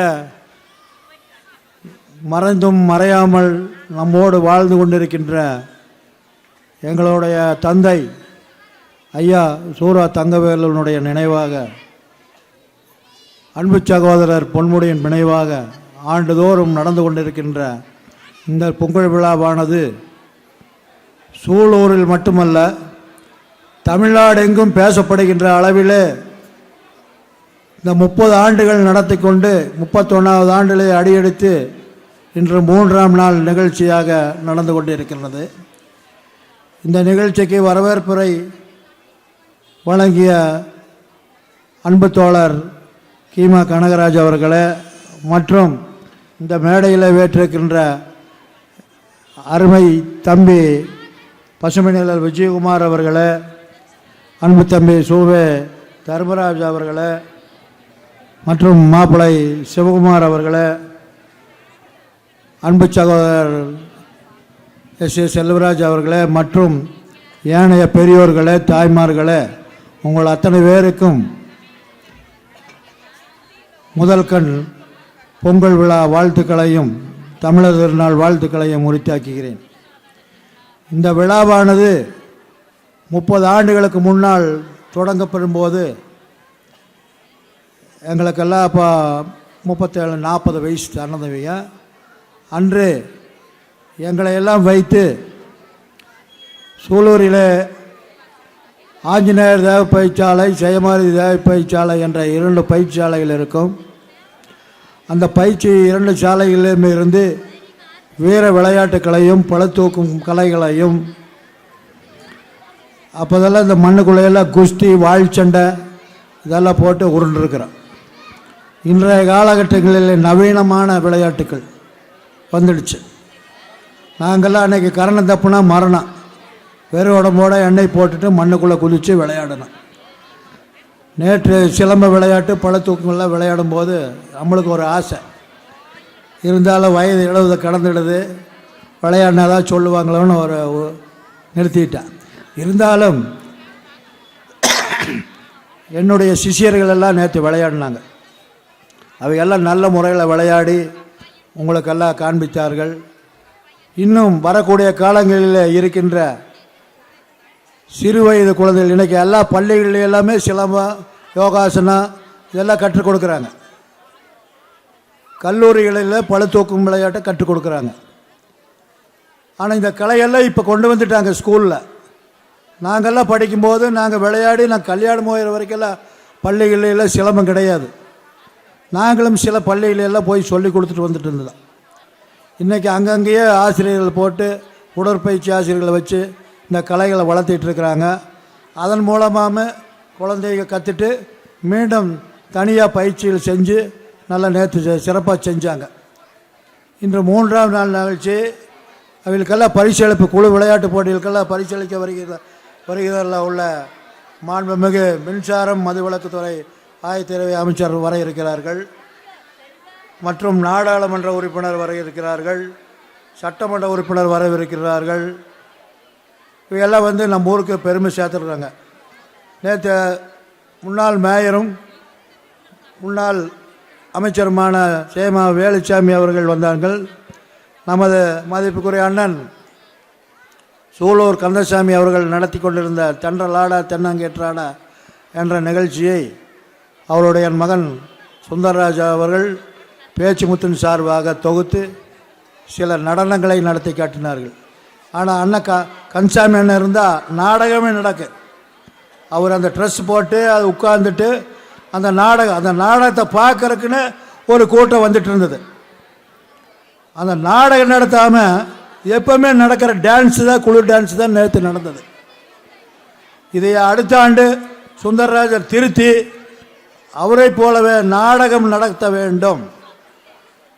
மறைந்தும் மறையாமல் நம்மோடு வாழ்ந்து கொண்டிருக்கின்ற எங்களுடைய தந்தை ஐயா சூரா தங்கவேலனுடைய நினைவாக, அன்பு சகோதரர் பொன்முடியின் நினைவாக ஆண்டுதோறும் நடந்து கொண்டிருக்கின்ற இந்த பொங்கல் விழாவானது சூலூரில் மட்டுமல்ல, தமிழ்நாடு எங்கும் பேசப்படுகின்ற அளவிலே இந்த 30 ஆண்டுகள் நடத்தி கொண்டு 31வது ஆண்டிலே அடியெடுத்து இன்று 3ஆம் நாள் நிகழ்ச்சியாக நடந்து கொண்டிருக்கின்றது. இந்த நிகழ்ச்சிக்கு வரவேற்புரை வழங்கிய அன்பு தோழர் கீமா கனகராஜ் அவர்களே மற்றும் இந்த மேடையில் வேற்றிருக்கின்ற அருமை தம்பி பசுமை நிழல் விஜயகுமார் அவர்களே, அன்பு தம்பி சூவே தர்மராஜ் அவர்களே மற்றும் மாப்பிள்ளை சிவகுமார் அவர்களே, அன்பு சகோதரர் எஸ் செல்வராஜ் அவர்களே மற்றும் ஏனைய பெரியோர்களே, தாய்மார்களே, உங்கள் அத்தனை பேருக்கும் முதல் கண் பொங்கல் விழா வாழ்த்துக்களையும் தமிழர் திருநாள் வாழ்த்துக்களையும் உரித்தாக்குகிறேன். இந்த விழாவானது 30 ஆண்டுகளுக்கு முன்னால் தொடங்கப்படும் போது எங்களுக்கெல்லாம் அப்போ 37-40 வயசு தன்னதவிங்க. அன்று எங்களை எல்லாம் வைத்து சூலூரில் ஆஞ்சநேயர் தேவ பயிற்சாலை, ஜெயமாரி தேவ பயிற்சாலை என்ற 2 பயிற்சாலைகள் இருக்கும். அந்த பயிற்சி 2 சாலைகளிலுமே இருந்து வீர விளையாட்டுக்களையும் பளுதூக்கும் கலைகளையும் அப்போதெல்லாம் இந்த மண்ணுக்குள்ளையெல்லாம் குஸ்தி, வாழ்ச்சண்டை இதெல்லாம் போட்டு உருண்டிருக்கிறோம். இன்றைய காலகட்டங்களில் நவீனமான விளையாட்டுக்கள் வந்துடுச்சு. நாங்கள்லாம் அன்றைக்கி கரணம் தப்புனா மரணம், வெறும் உடம்போட எண்ணெய் போட்டுட்டு மண்ணுக்குள்ளே குதித்து விளையாடணும். நேற்று சிலம்ப விளையாட்டு பளுதூக்கங்கள்லாம் விளையாடும் போது நம்மளுக்கு ஒரு ஆசை இருந்தாலும் வயது 70 கடந்துடுது, விளையாடினா தான் சொல்லுவாங்களோன்னு ஒரு நிறுத்திட்டேன். இருந்தாலும் என்னுடைய சிஷியர்கள் எல்லாம் நேற்று விளையாடினாங்க. அவையெல்லாம் நல்ல முறையில் விளையாடி உங்களுக்கெல்லாம் காண்பித்தார்கள். இன்னும் வரக்கூடிய காலங்களில் இருக்கின்ற சிறு வயது குழந்தைகள் இன்றைக்கி எல்லா பள்ளிகளில் எல்லாமே சிலம்பம், யோகாசனம் இதெல்லாம் கற்றுக் கொடுக்குறாங்க. கல்லூரிகளில் பளுதூக்கும் விளையாட்டை கற்றுக் கொடுக்குறாங்க. ஆனால் இந்த கலையெல்லாம் இப்போ கொண்டு வந்துட்டாங்க ஸ்கூலில். நாங்கள்லாம் படிக்கும்போது நாங்கள் விளையாடி கல்யாணம் போகிற வரைக்கெல்லாம் பள்ளிகளில் சிலம்பம் கிடையாது. நாங்களும் சில பள்ளிகளெல்லாம் போய் சொல்லி கொடுத்துட்டு வந்துட்டு இருந்தோம். இன்றைக்கி அங்கங்கேயே ஆசிரியர்கள் போட்டு உடற்பயிற்சி ஆசிரியர்களை வச்சு இந்த கலைகளை வளர்த்திட்டு இருக்கிறாங்க. அதன் மூலமாக குழந்தைங்க கற்றுட்டு மீண்டும் தனியாக பயிற்சிகள் செஞ்சு நல்லா நேற்று சிறப்பாக செஞ்சாங்க. இன்று 3ஆம் நாள் நிகழ்ச்சி அவங்களுக்கெல்லாம் பரிசளிப்பு குழு விளையாட்டு போட்டிகளுக்கெல்லாம் பரிசளிக்க வருகிறதில் உள்ள மாண்புமிகு மின்சாரம் மதுவிலக்குத்துறை ஆயத்தீரவை அமைச்சர் வர இருக்கிறார்கள் மற்றும் நாடாளுமன்ற உறுப்பினர் வர இருக்கிறார்கள், சட்டமன்ற உறுப்பினர் வரவிருக்கிறார்கள். இவையெல்லாம் வந்து நம்ம ஊருக்கு பெருமை சேர்த்துருக்காங்க. நேற்று முன்னாள் மேயரும் முன்னாள் அமைச்சருமான சேமா வேலுச்சாமி அவர்கள் வந்தார்கள். நமது மதிப்புக்குரிய அண்ணன் சூலூர் கந்தசாமி அவர்கள் நடத்தி கொண்டிருந்த தென்றலாடா தென்னங்கேற்றாடா என்ற நிகழ்ச்சியை அவருடைய மகன் சுந்தரராஜா அவர்கள் பேச்சு முத்தின் சார்பாக தொகுத்து சில நடனங்களை நடத்தி காட்டினார்கள். ஆனால் அண்ணன் கந்தசாமி அண்ணன் இருந்தால் நாடகமே நடக்கு. அவர் அந்த ட்ரெஸ் போட்டு அது உட்கார்ந்துட்டு அந்த நாடகத்தை பார்க்கறதுக்குன்னு ஒரு கூட்டம் வந்துட்டு இருந்தது. அந்த நாடகம் நடத்தாமல் எப்பவுமே நடக்கிற டான்ஸு தான், குழு டான்ஸு தான் நேற்று நடந்தது. இதை அடுத்த ஆண்டு சுந்தரராஜர் திருத்தி அவரை போலவே நாடகம் நடத்த வேண்டும்.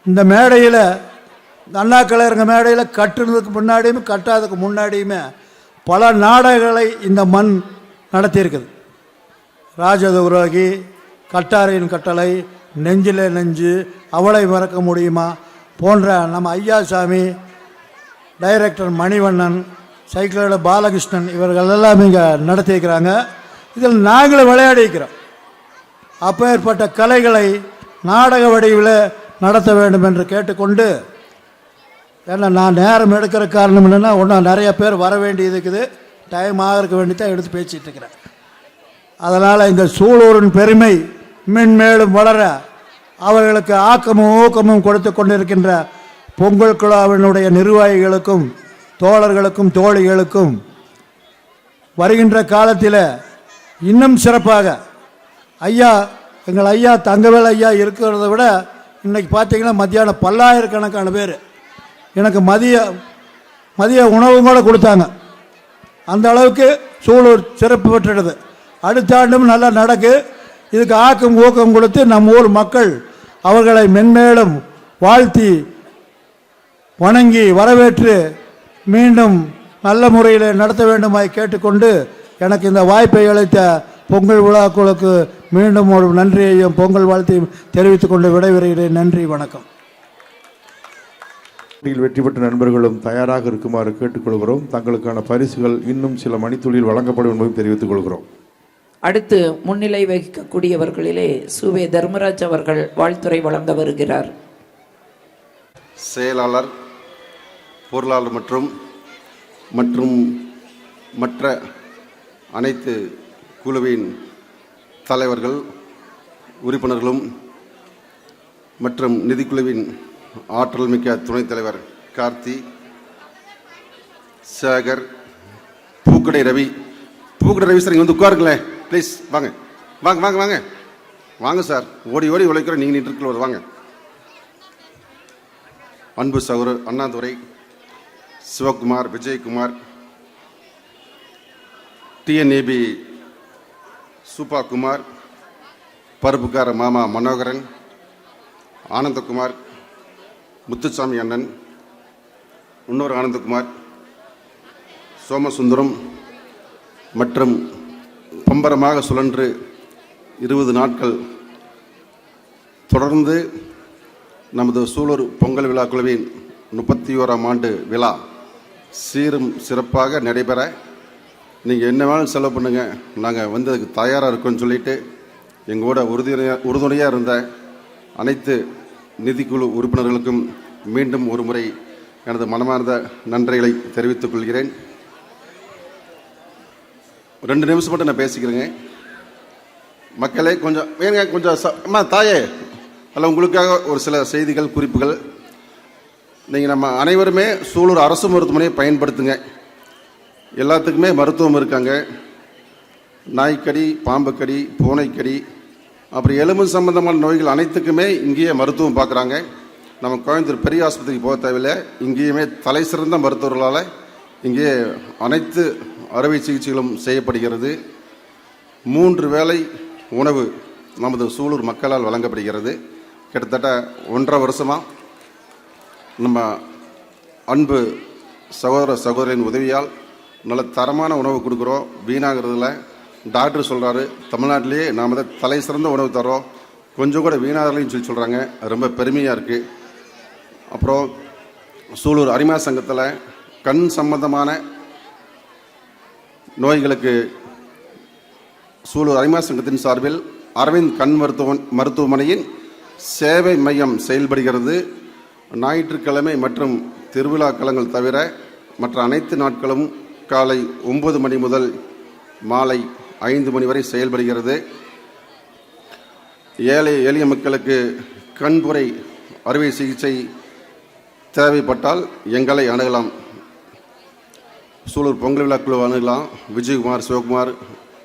இந்த மேடையில் அண்ணா கலைஞருங்க மேடையில் கட்டுறதுக்கு முன்னாடியுமே கட்டாததுக்கு முன்னாடியுமே பல நாடகங்களை இந்த மண் நடத்தியிருக்குது. ராஜதுரோகி, கட்டாரின் கட்டளை, நெஞ்சிலே நெஞ்சு, அவளை மறக்க முடியுமா போன்ற நம்ம ஐயாசாமி, டைரக்டர் மணிவண்ணன், சைக்கிளோட பாலகிருஷ்ணன் இவர்கள் எல்லாம் இங்கே நடத்தியிருக்கிறாங்க. இதில் நாங்களும் விளையாடிக்கிறோம். அப்பேற்பட்ட கலைகளை நாடக வடிவில் நடத்த வேண்டும் என்று கேட்டுக்கொண்டு, ஏன்னா நான் நேரம் எடுக்கிற காரணம் என்னென்னா, ஒன்றும் நிறைய பேர் வர வேண்டியது இருக்குது, டைம் ஆகிறக்க வேண்டி தான் எடுத்து பேசிகிட்டு இருக்கிறேன். அதனால் இந்த சூலூரின் பெருமை மென்மேலும் வளர அவர்களுக்கு ஆக்கமும் ஊக்கமும் கொடுத்து கொண்டிருக்கின்ற பொங்கல் குழாவினுடைய நிர்வாகிகளுக்கும் தோழர்களுக்கும் தோழிகளுக்கும் வருகின்ற காலத்தில் இன்னும் சிறப்பாக எங்கள் ஐயா தங்கவேல் ஐயா இருக்கிறத விட இன்றைக்கி பார்த்தீங்கன்னா மத்தியானம் பல்லாயிரக்கணக்கான பேர் எனக்கு மதிய உணவும் கூட கொடுத்தாங்க. அந்த அளவுக்கு சூலூர் சிறப்பு பெற்றது. அடுத்த ஆண்டும் நல்லா நடக்கு. இதுக்கு ஆக்கம் ஊக்கம் கொடுத்து நம்ம ஊர் மக்கள் அவர்களை மென்மேலும் வாழ்த்தி வணங்கி வரவேற்று மீண்டும் நல்ல முறையில் நடத்த வேண்டுமாய் கேட்டுக்கொண்டு எனக்கு இந்த வாய்ப்பை அளித்த பொங்கல் விழாக்குழுக்கு மீண்டும் ஒரு நன்றியையும் பொங்கல் வாழ்த்தையும் தெரிவித்துக் கொண்டு விடைபெறுகிறேன். நன்றி, வணக்கம். வெற்றி பெற்ற நண்பர்களும் தயாராக இருக்குமாறு கேட்டுக்கொள்கிறோம். தங்களுக்கான பரிசுகள் இன்னும் சில மணித்துளியில் வழங்கப்படும் என்பதையும் தெரிவித்துக் கொள்கிறோம். அடுத்து முன்னிலை வகிக்கக்கூடியவர்களிலே சுவே தர்மராஜ் அவர்கள் வாழ்த்துரை வழங்க வருகிறார். செயலாளர், பொருளாளர் மற்றும் மற்ற அனைத்து குழுவின் தலைவர்கள், உறுப்பினர்களும் மற்றும் நிதிக்குழுவின் ஆற்றல் மிக்க துணைத் தலைவர் கார்த்தி, சேகர், பூக்கடை ரவி சார், இங்கே வந்து உட்காருங்களேன் ப்ளீஸ். வாங்க வாங்க வாங்க வாங்க வாங்க சார், ஓடி உழைக்கிறோம், நீங்கள் நின்று வாங்க. அன்பு சகோதரர் அண்ணாதுரை, சிவகுமார், விஜயகுமார், டிஎன்ஏபி சூப்பா குமார், பருப்புக்கார மாமா மனோகரன், ஆனந்தகுமார், முத்துசாமி அண்ணன், இன்னொரு ஆனந்தகுமார், சோமசுந்தரம் மற்றும் பம்பரமாக சுழன்று 20 நாட்கள் தொடர்ந்து நமது சூலூர் பொங்கல் விழா குழுவின் 31ஆம் ஆண்டு விழா சீரும் சிறப்பாக நடைபெற நீங்கள் என்ன வேணும் செலவு பண்ணுங்கள், நாங்கள் வந்து அதுக்கு தயாராக இருக்கோன்னு சொல்லிட்டு எங்களோட உறுதுணையாக இருந்த அனைத்து நிதிக்குழு உறுப்பினர்களுக்கும் மீண்டும் ஒரு முறை எனது மனமார்ந்த நன்றிகளை தெரிவித்துக் கொள்கிறேன். 2 நிமிஷம் மட்டும் நான் பேசிக்கிறேங்க. மக்களே கொஞ்சம் வேணுங்க, கொஞ்சம் தாயே அல்ல, உங்களுக்காக ஒரு சில செய்திகள், குறிப்புகள். நீங்கள் நம்ம அனைவருமே சூலூர் அரசு மருத்துவமனையை பயன்படுத்துங்க. எல்லாத்துக்குமே மருத்துவம் இருக்காங்க. நாய்க்கடி, பாம்புக்கடி, பூனைக்கடி, அப்புறம் எலும்பு சம்பந்தமான நோய்கள் அனைத்துக்குமே இங்கேயே மருத்துவம் பார்க்குறாங்க. நம்ம கோயம்புத்தூர் பெரிய ஆஸ்பத்திரிக்கு போக தேவையில்லை. இங்கேயுமே தலை சிறந்த மருத்துவர்களால் இங்கே அனைத்து அறுவை சிகிச்சைகளும் செய்யப்படுகிறது. 3 வேளை உணவு நமது சூலூர் மக்களால் வழங்கப்படுகிறது. கிட்டத்தட்ட 1.5 வருஷமாக நம்ம அன்பு சகோதர சகோதரின் உதவியால் நல்ல தரமான உணவு கொடுக்குறோம். வீணாகிறதுல டாக்டர் சொல்கிறாரு, தமிழ்நாட்டிலேயே நாம் தான் தலை சிறந்த உணவு தரோம், கொஞ்சம் கூட வீணாகலைன்னு சொல்கிறாங்க. ரொம்ப பெருமையாக இருக்குது. அப்புறம் சூலூர் அரிமா சங்கத்தில் கண் சம்பந்தமான நோய்களுக்கு சூலூர் அரிமா சங்கத்தின் சார்பில் அரவிந்த் கண் மருத்துவமனையின் சேவை மையம் செயல்படுகிறது. ஞாயிற்றுக்கிழமை மற்றும் திருவிழா காலங்கள் தவிர மற்ற அனைத்து நாட்களும் காலை 9 மணி முதல் மாலை 5 மணி வரை செயல்படுகிறது. எளிய மக்களுக்கு கண்புரை அறுவை சிகிச்சை தேவைப்பட்டால் எங்களை அணுகலாம். சூலூர் பொங்கல் விழா குழு அணுகலாம். விஜயகுமார், சிவகுமார்,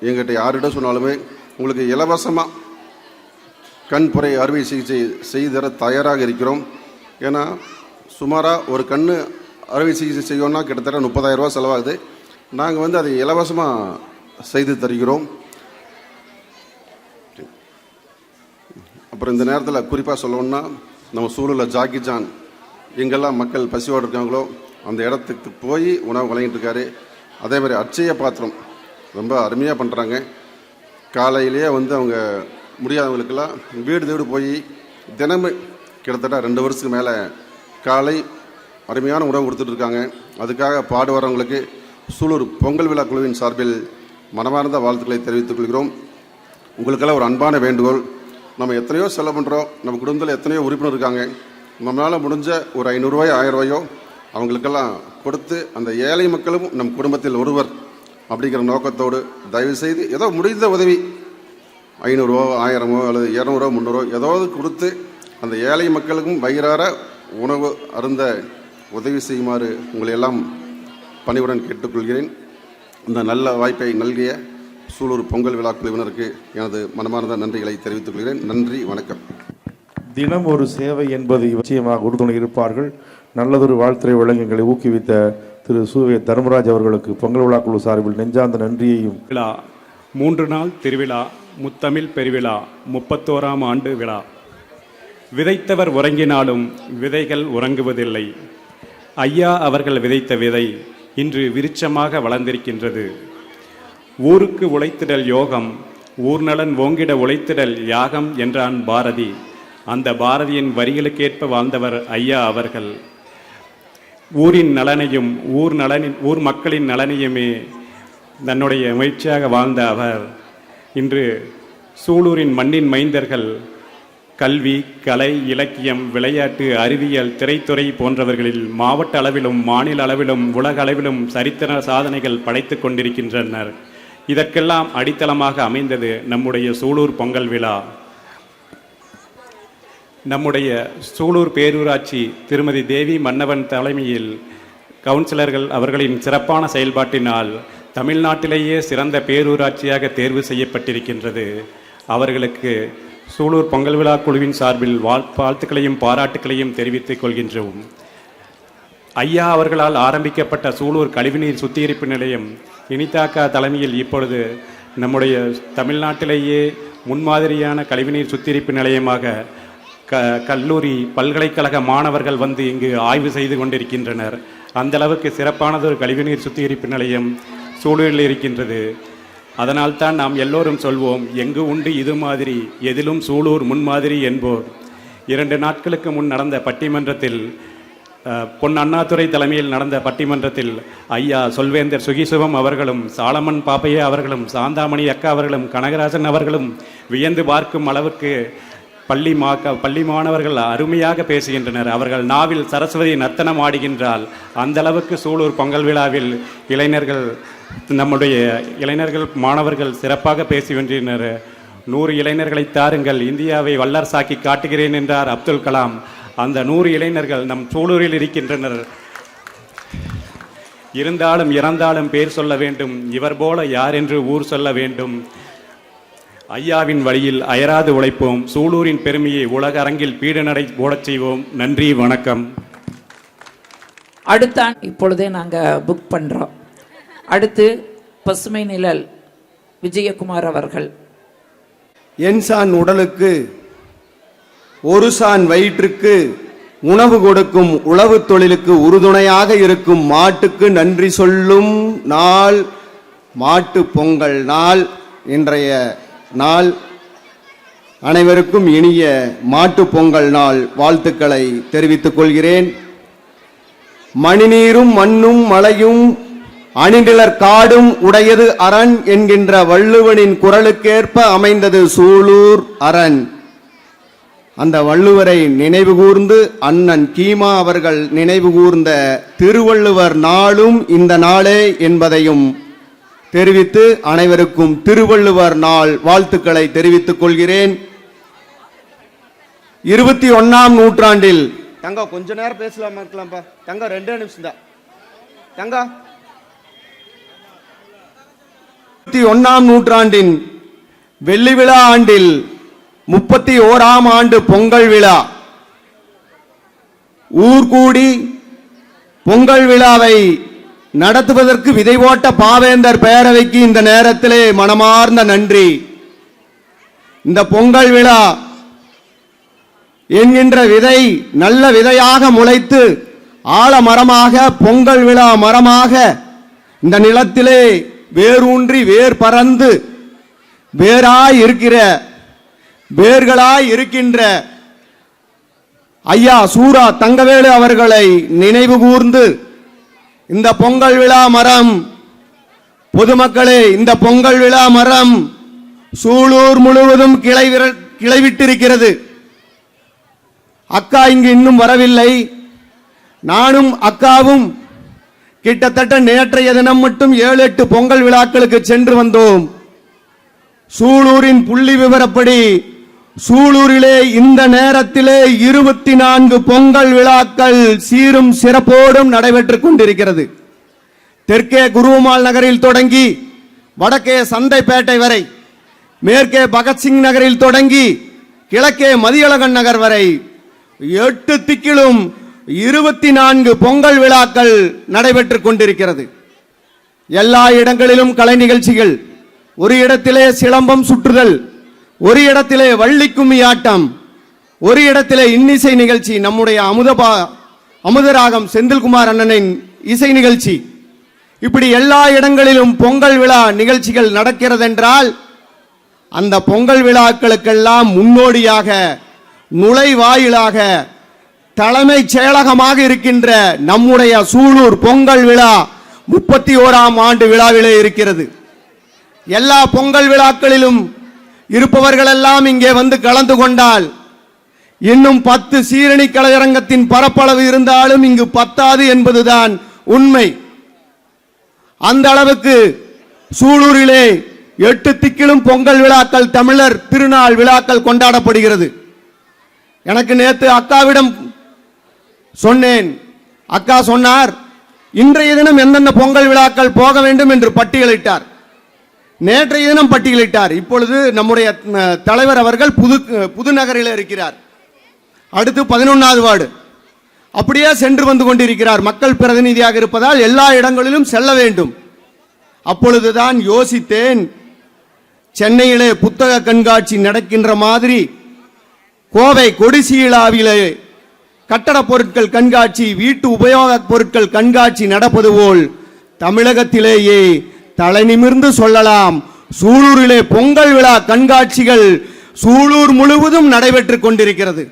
எங்கிட்ட யாரிடம் சொன்னாலுமே உங்களுக்கு இலவசமாக கண்புரை அறுவை சிகிச்சை செய்து தர தயாராக இருக்கிறோம். ஏன்னா சுமாராக ஒரு கண் அறுவை சிகிச்சை செய்யணும்னா கிட்டத்தட்ட 30,000 ரூபா செலவாகுது. நாங்கள் அதை இலவசமாக செய்து தருகிறோம். அப்புறம் இந்த நேரத்தில் குறிப்பாக சொல்லணும்னா நம்ம சூழலில் ஜாக்கி ஜான் எங்கெல்லாம் மக்கள் பசியோடு இருக்காங்களோ அந்த இடத்துக்கு போய் உணவு வழங்கிட்டு இருக்காரு. அதே மாதிரி அட்சய பாத்திரம் ரொம்ப அருமையாக பண்ணுறாங்க. காலையிலேயே அவங்க முடியாதவங்களுக்கெல்லாம் வீடு வீடு போய் தினமும் கிட்டத்தட்ட 2 வருஷத்துக்கு மேலே காலை அருமையான உணவு கொடுத்துட்ருக்காங்க. அதுக்காக பாடுவரவங்களுக்கு சூலூர் பொங்கல் விழா குழுவின் சார்பில் மனமார்ந்த வாழ்த்துக்களை தெரிவித்துக் கொள்கிறோம். உங்களுக்கெல்லாம் ஒரு அன்பான வேண்டுகோள், நம்ம எத்தனையோ செலவு பண்ணுறோம், நம்ம குடும்பத்தில் எத்தனையோ உறுப்பினர் இருக்காங்க, நம்மளால் முடிஞ்ச ஒரு 500 ரூபாயோ 1000 ரூபாயோ அவங்களுக்கெல்லாம் கொடுத்து அந்த ஏழை மக்களும் நம் குடும்பத்தில் ஒருவர் அப்படிங்கிற நோக்கத்தோடு தயவுசெய்து ஏதோ முடிந்த உதவி 500 ரூபா 1000 அல்லது 200 ரூபா 300 ரூபா ஏதாவது கொடுத்து அந்த ஏழை மக்களுக்கும் வயிறார உணவு அருந்த உதவி செய்யுமாறு உங்களை எல்லாம் பணிவுடன் கேட்டுக்கொள்கிறேன். இந்த நல்ல வாய்ப்பை நல்கிய சூலூர் பொங்கல் விழா குழுவினருக்கு எனது மனமார்ந்த நன்றிகளை தெரிவித்துக் கொள்கிறேன். நன்றி, வணக்கம். தினம் ஒரு சேவை என்பது நிச்சயமாக உறுதுணை இருப்பார்கள். நல்லதொரு வாழ்த்துறை வழங்கி எங்களை ஊக்குவித்த திரு சூவே தர்மராஜ் அவர்களுக்கு பொங்கல் விழா குழு சார்பில் நெஞ்சார்ந்த நன்றியையும். விழா 3 நாள் திருவிழா, முத்தமிழ் பெருவிழா, 31ஆம் ஆண்டு விழா. விதைத்தவர் உறங்கினாலும் விதைகள் உறங்குவதில்லை. ஐயா அவர்கள் விதைத்த விதை இன்று விருட்சமாக வளர்ந்திருக்கின்றது. ஊருக்கு உழைத்திடல் யோகம், ஊர்நலன் ஓங்கிட உழைத்திடல் யாகம் என்றான் பாரதி. அந்த பாரதியின் வரிகளுக்கேற்ப வாழ்ந்தவர் ஐயா அவர்கள். ஊரின் நலனையும் ஊர் மக்களின் நலனையுமே தன்னுடைய முயற்சியாக வாழ்ந்த அவர் இன்று சூலூரின் மண்ணின் மைந்தர்கள் கல்வி, கலை, இலக்கியம், விளையாட்டு, அறிவியல், திரைத்துறை போன்றவர்களில் மாவட்ட அளவிலும் மாநில அளவிலும் உலக அளவிலும் சரித்திர சாதனைகள் படைத்து கொண்டிருக்கின்றனர். இதற்கெல்லாம் அடித்தளமாக அமைந்தது நம்முடைய சூலூர் பொங்கல் விழா. நம்முடைய சூலூர் பேரூராட்சி திருமதி தேவி மன்னவன் தலைமையில் கவுன்சிலர்கள் அவர்களின் சிறப்பான செயல்பாட்டினால் தமிழ்நாட்டிலேயே சிறந்த பேரூராட்சியாக தேர்வு செய்யப்பட்டிருக்கின்றது. அவர்களுக்கு சூலூர் பொங்கல் விழா குழுவின் சார்பில் வாழ்த்துக்களையும் பாராட்டுக்களையும் தெரிவித்துக் கொள்கின்றோம். ஐயா அவர்களால் ஆரம்பிக்கப்பட்ட சூலூர் கழிவுநீர் சுத்திகரிப்பு நிலையம் இனிதாக்கா தலைமையில் இப்பொழுது நம்முடைய தமிழ்நாட்டிலேயே முன்மாதிரியான கழிவுநீர் சுத்திகரிப்பு நிலையமாக கல்லூரி பல்கலைக்கழக மாணவர்கள் வந்து இங்கு ஆய்வு செய்து கொண்டிருக்கின்றனர். அந்த அளவுக்கு சிறப்பானதொரு கழிவுநீர் சுத்திகரிப்பு நிலையம் சூழலில் இருக்கின்றது. அதனால்தான் நாம் எல்லோரும் சொல்வோம், எங்கு உண்டு இது மாதிரி, எதிலும் சூலூர் முன்மாதிரி என்போர். 2 நாட்களுக்கு முன் நடந்த பட்டிமன்றத்தில் பொன் அண்ணாதுரை தலைமையில் நடந்த பட்டிமன்றத்தில் ஐயா சொல்வேந்தர் சுகிசுவம் அவர்களும் சாலமன் பாப்பையா அவர்களும் சாந்தாமணி அக்கா அவர்களும் கனகராஜன் அவர்களும் வியந்து பார்க்கும் அளவுக்கு பள்ளி மாணவர்கள் அருமையாக பேசுகின்றனர். அவர்கள் நாவில் சரஸ்வதி நர்த்தனம் ஆடுகின்றால் அந்த அளவுக்கு சூலூர் பொங்கல் விழாவில் நம்முடைய இளைஞர்கள் மாணவர்கள் சிறப்பாக பேசுகின்றனர். 100 இளைஞர்களை தாருங்கள், இந்தியாவை வல்லரசாக்கி காட்டுகிறேன் என்றார் அப்துல் கலாம். அந்த 100 இளைஞர்கள் நம் சூலூரில் இருக்கின்றனர். இருந்தாலும் இறந்தாலும் பேர் சொல்ல வேண்டும், இவர் போல யார் என்று ஊர் சொல்ல வேண்டும். ஐயாவின் வழியில் அயராது உழைப்போம். சூலூரின் பெருமையை உலக அரங்கில் பீடுநடை போடச் செய்வோம். நன்றி, வணக்கம். அடுத்த இப்பொழுதே நாங்கள் புக் பண்ணுறோம். அடுத்து பசுமை நிழல் விஜயகுமார் அவர்கள். என்சான் உடலுக்கு ஒரு சான் வயிற்றுக்கு உணவு கொடுக்கும் உழவு தொழிலுக்கு உறுதுணையாக இருக்கும் மாட்டுக்கு நன்றி சொல்லும் நாள் மாட்டு பொங்கல் நாள். இன்றைய நாள் அனைவருக்கும் இனிய மாட்டு பொங்கல் நாள் வாழ்த்துக்களை தெரிவித்துக் கொள்கிறேன். மணிநீரும் மண்ணும் மலையும் அணிநிலர் காடும் உடையது அரண் என்கின்ற வள்ளுவனின் குரலுக்கேற்ப அமைந்தது சூலூர் அரண். அந்த வள்ளுவரை நினைவு கூர்ந்து அண்ணன் கீமா அவர்கள் நினைவு கூர்ந்த திருவள்ளுவர் நாளும் இந்த நாளே என்பதையும் தெரிவித்து அனைவருக்கும் திருவள்ளுவர் நாள் வாழ்த்துக்களை தெரிவித்துக் கொள்கிறேன். 21ஆம் நூற்றாண்டில் தங்க கொஞ்ச நேரம் பேசலாமா இருக்கலாம்பா தங்க 2 நிமிஷம் தான் தங்க 21ஆம் நூற்றாண்டின் வெள்ளி விழா ஆண்டில் 31ஆம் ஆண்டு பொங்கல் விழா ஊர் கூடி பொங்கல் விழாவை நடத்துவதற்கு விதை போட்ட பாவேந்தர் பேரவைக்கு இந்த நேரத்திலே மனமார்ந்த நன்றி. இந்த பொங்கல் விழா என்கின்ற விதை நல்ல விதையாக முளைத்து ஆலமரமாக பொங்கல் விழா மரமாக இந்த நிலத்திலே வேரூன்றி வேர் பறந்து வேர்களாய் இருக்கின்ற ஐயா சூரா தங்கவேலு அவர்களை நினைவு கூர்ந்து இந்த பொங்கல் விழா மரம் பொதுமக்களே இந்த பொங்கல் விழா மரம் சூலூர் முழுவதும் கிளைவிட்டிருக்கிறது. அக்கா இங்கு இன்னும் வரவில்லை. நானும் அக்காவும் கிட்டத்தட்ட நேற்றைய தினம் மட்டும் 7-8 பொங்கல் விழாக்களுக்கு சென்று வந்தோம். சூலூரின் புள்ளி விவரப்படி சூலூரிலே இந்த நேரத்திலே 24 பொங்கல் விழாக்கள் சீரும் சிறப்போடும் நடைபெற்றுக் கொண்டிருக்கிறது. தெற்கே குருமால் நகரில் தொடங்கி வடக்கே சந்தைப்பேட்டை வரை, மேற்கே பகத்சிங் நகரில் தொடங்கி கிழக்கே மதியழகன் நகர் வரை 8 திக்கிலும் 24 பொங்கல் விழாக்கள் நடைபெற்றுக் கொண்டிருக்கிறது. எல்லா இடங்களிலும் கலை நிகழ்ச்சிகள், ஒரு இடத்திலே சிலம்பம் சுற்றுதல், ஒரு இடத்திலே வள்ளி கும்மி ஆட்டம், ஒரு இடத்திலே இன்னிசை நிகழ்ச்சி, நம்முடைய அமுதராகம் செந்தில்குமார் அண்ணனின் இசை நிகழ்ச்சி. இப்படி எல்லா இடங்களிலும் பொங்கல் விழா நிகழ்ச்சிகள் நடக்கிறது என்றால் அந்த பொங்கல் விழாக்களுக்கெல்லாம் முன்னோடியாக நுழைவாயிலாக தலைமைச் செயலகமாக இருக்கின்ற நம்முடைய சூலூர் பொங்கல் விழா 31ஆம் ஆண்டு விழாவிலே இருக்கிறது. எல்லா பொங்கல் விழாக்களிலும் இருப்பவர்கள் எல்லாம் இங்கே வந்து கலந்து கொண்டால் இன்னும் 10 சீரணி கலையரங்கத்தின் பரப்பளவு இருந்தாலும் இங்கு பத்தாது என்பதுதான் உண்மை. அந்த அளவுக்கு சூலூரிலே 8 திக்கிலும் பொங்கல் விழாக்கள், தமிழர் திருநாள் விழாக்கள் கொண்டாடப்படுகிறது. எனக்கு நேற்று அக்காவிடம் சொன்னேன். அக்கா சொன்னார், இன்றைய தினம் எந்தெந்த பொங்கல் விழாக்கள் போக வேண்டும் என்று பட்டியலிட்டார். நேற்றைய தினம் பட்டியலிட்டார். இப்பொழுது நம்முடைய தலைவர் அவர்கள் புதுநகரில் இருக்கிறார். அடுத்து 11வது வார்டு அப்படியே சென்று வந்து கொண்டிருக்கிறார். மக்கள் பிரதிநிதியாக இருப்பதால் எல்லா இடங்களிலும் செல்ல வேண்டும். அப்பொழுதுதான் யோசித்தேன், சென்னையிலே புத்தக கண்காட்சி நடக்கின்ற மாதிரி கோவை கொடிசீலாவிலே கட்டட பொருட்கள் கண்காட்சி, வீட்டு உபயோகப் பொருட்கள் கண்காட்சி நடப்பது போல் தமிழகத்திலேயே தலை நிமிர்ந்து சொல்லலாம், சூலூரிலே பொங்கல் விழா கண்காட்சிகள் சூலூர் முழுவதும் நடைபெற்றுக் கொண்டிருக்கிறது.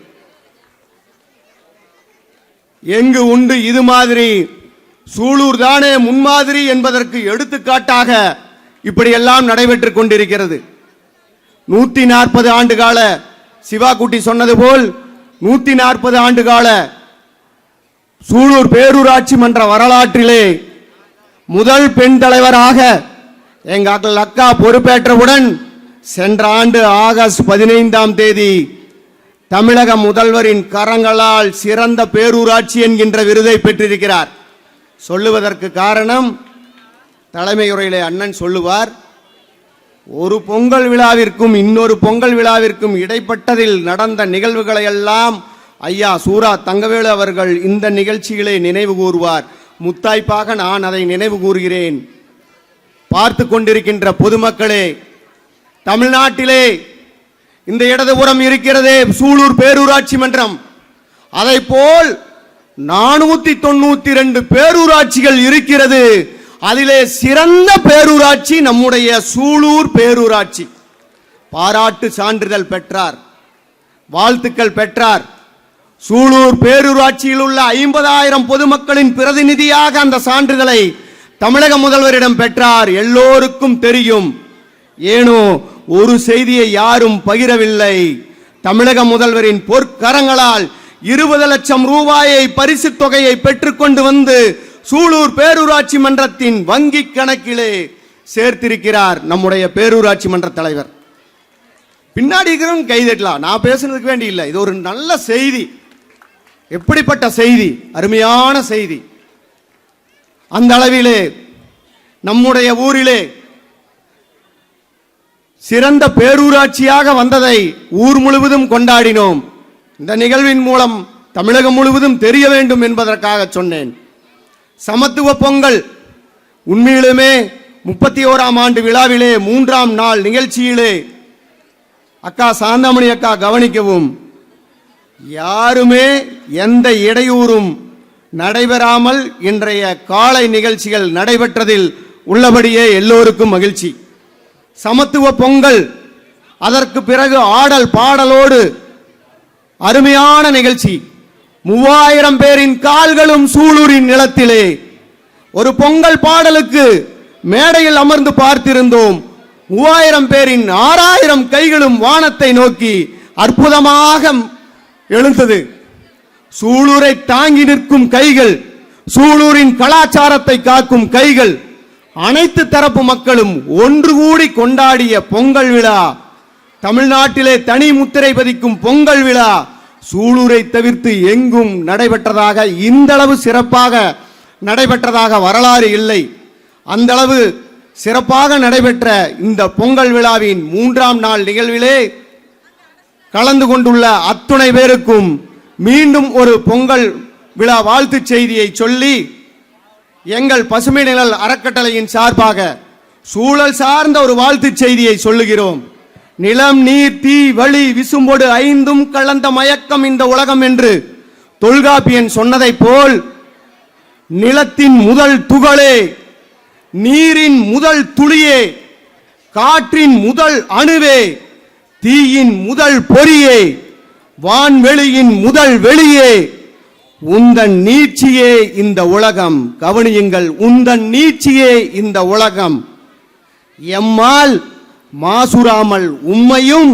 எங்கு உண்டு இது மாதிரி? சூலூர் தானே முன்மாதிரி என்பதற்கு எடுத்துக்காட்டாக இப்படியெல்லாம் நடைபெற்றுக் கொண்டிருக்கிறது. 140 ஆண்டு கால, சிவா குட்டி சொன்னது போல் 140 ஆண்டு கால சூலூர் பேரூராட்சி மன்ற வரலாற்றிலே முதல் பெண் தலைவராக எங்கள் அக்கா பொறுப்பேற்றவுடன் சென்ற ஆண்டு ஆகஸ்ட் 15ஆம் தேதி தமிழக முதல்வரின் கரங்களால் சிறந்த பேரூராட்சி என்கின்ற விருதை பெற்றிருக்கிறார். சொல்லுவதற்கு காரணம், தலைமையுரையிலே அண்ணன் சொல்லுவார், ஒரு பொங்கல் விழாவிற்கும் இன்னொரு பொங்கல் விழாவிற்கும் இடைப்பட்டதில் நடந்த நிகழ்வுகளை எல்லாம் ஐயா சூரா தங்கவேலு அவர்கள் இந்த நிகழ்ச்சிகளை நினைவு கூறுவார். முத்தாய்ப்பாக நான் அதை நினைவு கூறுகிறேன். பார்த்து கொண்டிருக்கின்ற பொதுமக்களே, தமிழ்நாட்டிலே இந்த இடதுபுறம் இருக்கிறதே சூலூர் பேரூராட்சி மன்றம், அதை போல் 492 பேரூராட்சிகள் இருக்கிறது. அதிலே சிறந்த பேரூராட்சி நம்முடைய சூலூர் பேரூராட்சி. பாராட்டு சான்றிதழ் பெற்றார், வாழ்த்துக்கள் பெற்றார். சூலூர் பேரூராட்சியில் உள்ள 50,000 பொதுமக்களின் பிரதிநிதியாக அந்த சான்றிதழை தமிழக முதல்வரிடம் பெற்றார். எல்லோருக்கும் தெரியும். ஏனோ ஒரு செய்தியை யாரும் பகிரவில்லை. தமிழக முதல்வரின் பொற்கரங்களால் 20 லட்சம் ரூபாயை பரிசு தொகையை பெற்றுக்கொண்டு வந்து சூலூர் பேரூராட்சி மன்றத்தின் வங்கி கணக்கிலே சேர்த்திருக்கிறார் நம்முடைய பேரூராட்சி மன்ற தலைவர். பின்னாடி இருக்கிறவங்க கைதட்டலாம், நான் பேசுனதுக்கு வேண்டி இல்லை. இது ஒரு நல்ல செய்தி. எப்படிப்பட்ட செய்தி, அருமையான செய்தி. அந்த அளவிலே நம்முடைய ஊரிலே சிறந்த பேரூராட்சியாக வந்ததை ஊர் முழுவதும் கொண்டாடினோம். இந்த நிகழ்வின் மூலம் தமிழகம் முழுவதும் தெரிய வேண்டும் என்பதற்காக சொன்னேன். சமத்துவ பொங்கல் உண்மையிலுமே 31ஆம் ஆண்டு விழாவிலே 3ஆம் நாள் நிகழ்ச்சியிலே அக்கா சாந்தாமணி அக்கா கவனிக்கவும், யாருமே எந்த இடையூறும் நடைபெறாமல் இன்றைய காலை நிகழ்ச்சிகள் நடைபெற்றதில் உள்ளபடியே எல்லோருக்கும் மகிழ்ச்சி. சமத்துவ பொங்கல், அதற்கு பிறகு ஆடல் பாடலோடு அருமையான நிகழ்ச்சி. 3000 பேரின் கால்களும் சூலூரின் நிலத்திலே. ஒரு பொங்கல் பாடலுக்கு மேடையில் அமர்ந்து பார்த்திருந்தோம். 3000 பேரின் 6000 கைகளும் வானத்தை நோக்கி அற்புதமாக எழுந்தது. சூலூரை தாங்கி நிற்கும் கைகள், சூலூரின் கலாச்சாரத்தை காக்கும் கைகள், அனைத்து தரப்பு மக்களும் ஒன்று கூடி கொண்டாடிய பொங்கல் விழா, தமிழ்நாட்டிலே தனி முத்திரை பதிக்கும் பொங்கல் விழா சூலூரை தவிர்த்து எங்கும் நடைபெற்றதாக, இந்த அளவு சிறப்பாக நடைபெற்றதாக வரலாறு இல்லை. அந்த அளவு சிறப்பாக நடைபெற்ற இந்த பொங்கல் விழாவின் 3ஆம் நாள் நிகழ்விலே கலந்து கொண்டுள்ள அத்துணை பேருக்கும் மீண்டும் ஒரு பொங்கல் விழா வாழ்த்து செய்தியை சொல்லி, எங்கள் பசுமை நிழல் அறக்கட்டளையின் சார்பாக சூழல் சார்ந்த ஒரு வாழ்த்து செய்தியை சொல்லுகிறோம். நிலம் நீர் தீ வழி விசும்பொடு 5ம் கலந்த மயக்கம் இந்த உலகம் என்று தொல்காப்பியன் சொன்னதை போல், நிலத்தின் முதல் துகளே, நீரின் முதல் துளியே, காற்றின் முதல் அணுவே, தீயின் முதல் பொறியே, வான்வெளியின் முதல் வெளியே, உந்தன் நீட்சியே இந்த உலகம். கவனியுங்கள், உந்தன் நீட்சியே இந்த உலகம். எம்மால் மாசுராமல் உம்மையும்,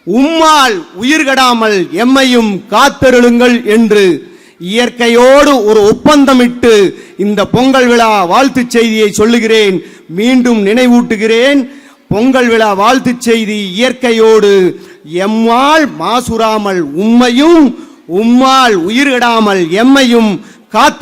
உம்மால் உயிர்கடாமல் எம்மையும் காத்தருளுங்கள் என்று இயற்கையோடு ஒரு ஒப்பந்தமிட்டு இந்த பொங்கல் விழா வாழ்த்து செய்தியை சொல்லுகிறேன். மீண்டும் நினைவூட்டுகிறேன், பொங்கல் விழா வாழ்த்து செய்தி இயற்கையோடு, எம்மால் மாசுராமல் உம்மையும், உம்மால் உயிர்கடாமல் எம்மையும் காத்து